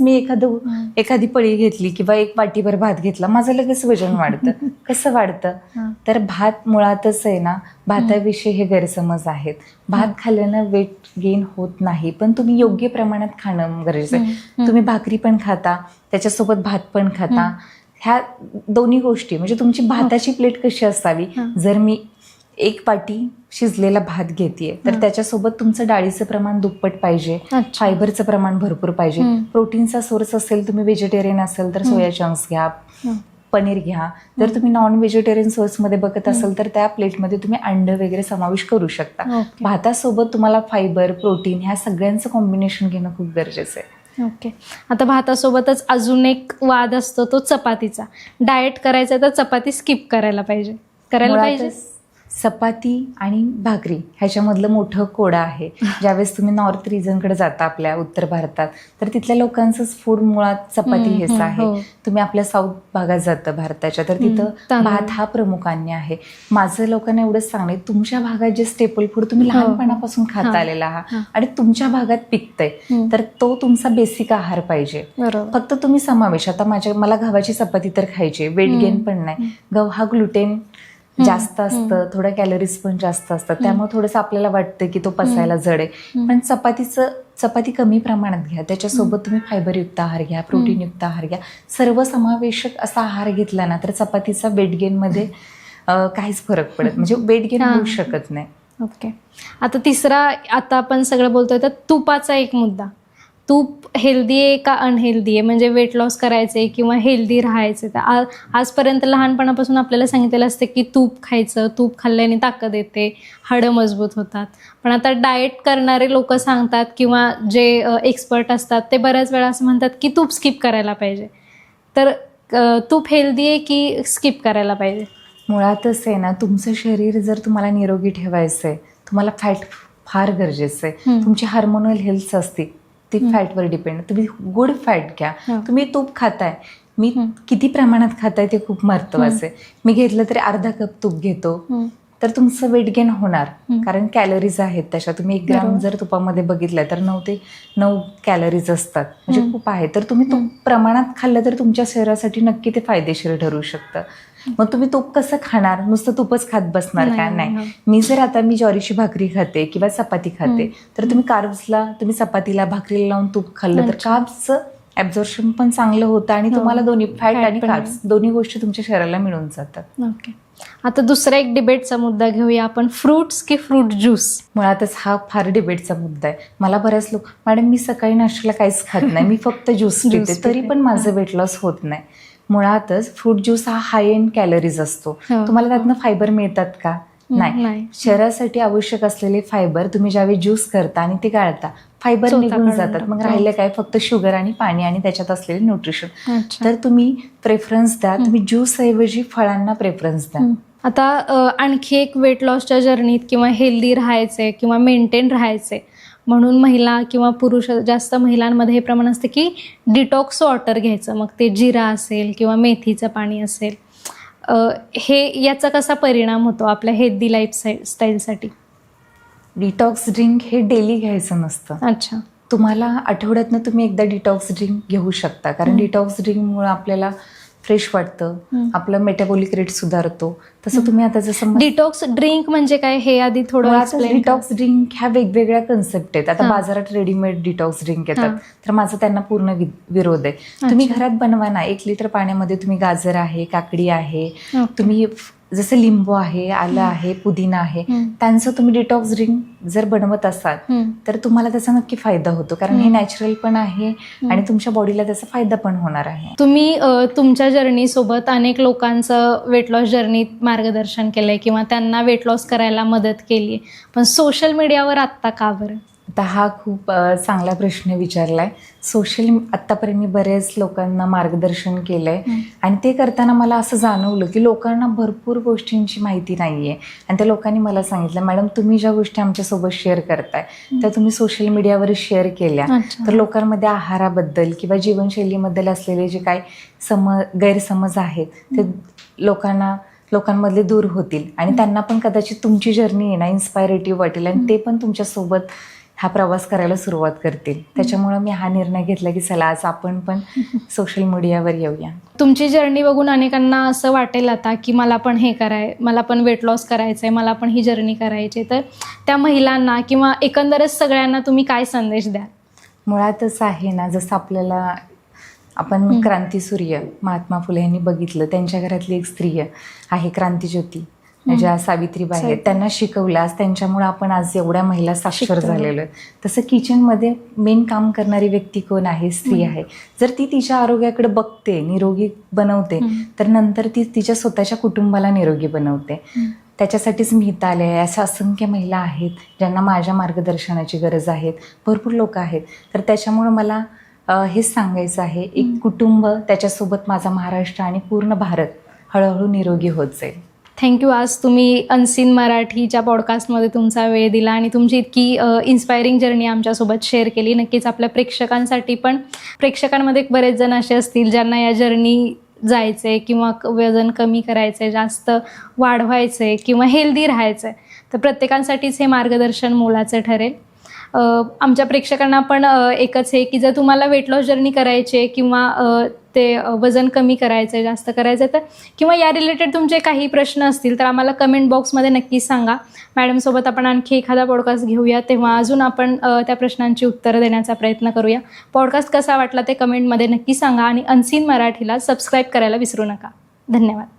एखादी पळी घेतली किंवा एक वाटीभर भात घेतला, माझं लगेच वजन वाढतं. कसं वाढतं? तर भात मुळातच आहे ना, भाताविषयी हे गैरसमज आहेत. भात खाल्ल्यानं वेट गेन होत नाही, पण तुम्ही योग्य प्रमाणात खाणं गरजेचं आहे. तुम्ही भाकरी पण खाता, त्याच्यासोबत भात पण खाता. ह्या दोन्ही गोष्टी म्हणजे तुमची भाताची प्लेट कशी असावी? जर मी एक वाटी शिजलेला भात घेतेय तर त्याच्यासोबत तुमचं डाळीचं प्रमाण दुप्पट पाहिजे, फायबरचं प्रमाण भरपूर पाहिजे. प्रोटीनचा सोर्स असेल, तुम्ही व्हेजिटेरियन असेल तर सोया चंक्स घ्या, पनीर घ्या. जर तुम्ही नॉन व्हेजिटेरियन सोर्समध्ये बघत असाल तर त्या प्लेटमध्ये तुम्ही अंड वगैरे समावेश करू शकता. भातासोबत तुम्हाला फायबर, प्रोटीन ह्या सगळ्यांचं कॉम्बिनेशन घेणं खूप गरजेचं आहे. आता भातासोबतच अजून एक वाद असतो, तो चपातीचा. डाएट करायचा तर चपाती स्किप करायला पाहिजे. चपाती आणि भाकरी ह्याच्यामधलं मोठं कोडं आहे. ज्यावेळेस तुम्ही नॉर्थ रिजनकडे जाता, आपल्या उत्तर भारतात, तर तिथल्या लोकांचंच फूड मुळात चपाती हेच आहे. तुम्ही आपल्या साऊथ भागात जाता भारताच्या, तर तिथं भात हा प्रमुख अन्न आहे. माझं लोकांना एवढंच सांगणे, तुमच्या भागात जे स्टेपल फूड तुम्ही लहानपणापासून खाता आलेला आहात आणि तुमच्या भागात पिकतंय, तर तो तुमचा बेसिक आहार पाहिजे. फक्त तुम्ही समावेश, आता मला गव्हाची चपाती तर खायची, वेट गेन पण नाही. गहू हा ग्लुटेन जास्त असतं, थोड्या कॅलरीज पण जास्त असतात, त्यामुळे थोडंसं आपल्याला वाटतं की तो पचायला जड आहे. पण चपाती कमी प्रमाणात घ्या, त्याच्यासोबत तुम्ही फायबरयुक्त आहार घ्या, प्रोटीनयुक्त आहार घ्या. सर्व समावेशक असा आहार घेतला ना तर चपातीचा वेट गेनमध्ये काहीच फरक पडत, म्हणजे वेट गेन होऊ शकत नाही. आता तिसरा, आता आपण सगळं बोलतोय तर तुपाचा एक मुद्दा. तूप हेल्दी आहे का अनहेल्दी आहे? म्हणजे वेट लॉस करायचे किंवा हेल्दी राहायचे, तर आजपर्यंत लहानपणापासून आपल्याला सांगितलेलं असते की तूप खायचं, तूप खाल्ल्याने ताकद येते, हाडं मजबूत होतात. पण आता डाएट करणारे लोक सांगतात किंवा जे एक्सपर्ट असतात ते बऱ्याच वेळा असं म्हणतात की तूप स्किप करायला पाहिजे. तर तूप हेल्दी आहे की स्किप करायला पाहिजे? मुळातच आहे ना, तुमचं शरीर जर तुम्हाला निरोगी ठेवायचं आहे, तुम्हाला फॅट फार गरजेचं आहे. तुमची हार्मोनल हेल्थ असते ती फॅटवर डिपेंड. तुम्ही गुड फॅट घ्या. तुम्ही तूप खाताय, मी किती प्रमाणात खाताय ते खूप महत्वाचं आहे. मी घेतलं तरी अर्धा कप तूप घेतो तर तुमचं वेट गेन होणार, कारण कॅलरीज आहेत त्याच्यात. तुम्ही 1 ग्राम जर तुपामध्ये बघितलं तर 9 ते 9 कॅलरीज असतात, म्हणजे खूप आहे. तर तुम्ही तूप प्रमाणात खाल्लं तर तुमच्या शरीरासाठी नक्की ते फायदेशीर ठरू शकतं. मग तुम्ही तूप कसं खाणार? नुसतं तूपच खात बसणार का? नाही. मी जर आता ज्वारीची भाकरी खाते किंवा चपाती खाते, तर तुम्ही कार्ब्सला, तुम्ही चपातीला भाकरीला लावून तूप खाल्लं तर कार्ब्सचं ऍब्झॉर्प्शन पण चांगलं होतं आणि तुम्हाला दोन्ही फॅट आणि कार्ब्स दोन्ही गोष्टी तुमच्या शरीराला मिळून जातात. ओके. आता दुसरा एक डिबेटचा मुद्दा घेऊया आपण, फ्रुट्स की फ्रूट ज्यूस. मुळातच हा फार डिबेटचा मुद्दा आहे. मला बऱ्याच लोक, मॅडम मी सकाळी नाश्त्याला काहीच खात नाही, मी फक्त ज्यूस पिते, तरी पण माझं वेट लॉस होत नाही. मुळातच फ्रूट ज्यूस हा हाय एंड कॅलरीज असतो. तुम्हाला त्यातनं फायबर मिळतात का? नाही. शरीरासाठी आवश्यक असलेले फायबर तुम्ही ज्यावेळी ज्यूस करता आणि ते गाळता, फायबर निघून जातात. मग राहिलं काय? फक्त शुगर आणि पाणी आणि त्याच्यात असलेले न्यूट्रिशन. तर तुम्ही प्रेफरन्स द्या, तुम्ही ज्यूस ऐवजी फळांना प्रेफरन्स द्या. आता आणखी एक वेट लॉसच्या जर्नीत किंवा हेल्दी राहायचंय किंवा मेंटेन राहायचंय म्हणून महिला किंवा पुरुष, जास्त महिलांमध्ये हे प्रमाण असते की डिटॉक्स वॉटर घ्यायचं, मग ते जिरा असेल किंवा मेथीचं पाणी असेल. हे याचा कसा परिणाम होतो आपल्या हेल्दी लाईफस्टाईलसाठी? डिटॉक्स ड्रिंक हे डेली घ्यायचं नसतं. अच्छा. तुम्हाला आठवड्यातनं तुम्ही एकदा डिटॉक्स ड्रिंक घेऊ शकता, कारण डिटॉक्स ड्रिंकमुळे आपल्याला फ्रेश वाटतं, आपलं मेटाबॉलिक रेट सुधारतो. तसं तुम्ही आता जसं डिटॉक्स ड्रिंक म्हणजे काय हे आधी थोडं एक्सप्लेन. डिटॉक्स ड्रिंक ह्या वेगवेगळ्या कन्सेप्ट आहेत. आता बाजारात रेडीमेड डिटॉक्स ड्रिंक येतात, तर माझा त्यांना पूर्ण विरोध आहे. तुम्ही घरात बनवा ना. 1 लिटर पाण्यामध्ये तुम्ही गाजर आहे, काकडी आहे, तुम्ही जसं लिंबू आहे, आलं आहे, पुदिना आहे, त्यांचं तुम्ही डिटॉक्स ड्रिंक जर बनवत असाल तर तुम्हाला त्याचा नक्की फायदा होतो, कारण हे नॅचरल पण आहे आणि तुमच्या बॉडीला त्याचा फायदा पण होणार आहे. तुम्ही तुमच्या जर्नी सोबत अनेक लोकांचं वेट लॉस जर्नीत मार्गदर्शन केलंय किंवा त्यांना वेट लॉस करायला मदत केली, पण सोशल मीडियावर आत्ता का बरं? आता हा खूप चांगला प्रश्न विचारलाय. आत्तापर्यंत मी बरेच लोकांना मार्गदर्शन केलंय आणि ते करताना मला असं जाणवलं की लोकांना भरपूर गोष्टींची माहिती नाहीये. आणि त्या लोकांनी मला सांगितलं, मॅडम तुम्ही ज्या गोष्टी आमच्यासोबत शेअर करताय त्या तुम्ही सोशल मीडियावर शेअर केल्या तर लोकांमध्ये आहाराबद्दल किंवा जीवनशैलीबद्दल असलेले जे काही गैरसमज आहेत ते लोकांमधले दूर होतील आणि त्यांना पण कदाचित तुमची जर्नी आहे ना इन्स्पायरेटिव्ह वाटेल आणि ते पण तुमच्यासोबत हा प्रवास करायला सुरुवात करतील. त्याच्यामुळे मी हा निर्णय घेतला की चला आज आपण पण सोशल मीडियावर येऊया. तुमची जर्नी बघून अनेकांना असं वाटेल आता की मला पण मला पण वेट लॉस करायचंय, मला पण ही जर्नी करायची, तर त्या महिलांना किंवा एकंदरच सगळ्यांना तुम्ही काय संदेश द्याल? मुळातच आहे ना, जसं आपण क्रांतीसूर्य महात्मा फुले यांनी बघितलं, त्यांच्या घरातली एक स्त्री आहे क्रांतीज्योती ज्या सावित्रीबाई आहेत, त्यांना शिकवल्यास त्यांच्यामुळे आपण आज एवढ्या महिला साक्षर झालेलो आहे. तसं किचनमध्ये मेन काम करणारी व्यक्ती कोण आहे? स्त्री आहे. जर ती तिच्या आरोग्याकडे बघते, निरोगी बनवते, तर नंतर ती तिच्या स्वतःच्या कुटुंबाला निरोगी बनवते. त्याच्यासाठीच मी इथं आले आहे. अशा असंख्य महिला आहेत ज्यांना माझ्या मार्गदर्शनाची गरज आहे. भरपूर लोक आहेत. तर त्याच्यामुळं मला हेच सांगायचं आहे, एक कुटुंब, त्याच्यासोबत माझा महाराष्ट्र आणि पूर्ण भारत हळूहळू निरोगी होत जाईल. थँक्यू. आज तुम्ही अनसीन मराठीच्या पॉडकास्टमध्ये तुमचा वेळ दिला आणि तुमची इतकी इन्स्पायरिंग जर्नी आमच्यासोबत शेअर केली. नक्कीच आपल्या प्रेक्षकांसाठी पण, प्रेक्षकांमध्ये बरेच जण असे असतील ज्यांना या जर्नी जायचे किंवा वजन कमी करायचे, जास्त वाढवायचे किंवा हेल्दी राहायचं, तर प्रत्येकांसाठीच हे मार्गदर्शन मोलाचं ठरेल. आमच्या प्रेक्षकांना पण एकच आहे की जर तुम्हाला वेट लॉस जर्नी करायची आहे किंवा ते वजन कमी करायचं आहे, जास्त करायचं आहे, तर किंवा या रिलेटेड तुमचे काही प्रश्न असतील तर आम्हाला कमेंट बॉक्समध्ये नक्कीच सांगा. मॅडमसोबत आपण आणखी एखादा पॉडकास्ट घेऊया, तेव्हा अजून आपण त्या प्रश्नांची उत्तरं देण्याचा प्रयत्न करूया. पॉडकास्ट कसा वाटला ते कमेंटमध्ये नक्की सांगा आणि अनसीन मराठीला सबस्क्राईब करायला विसरू नका. धन्यवाद.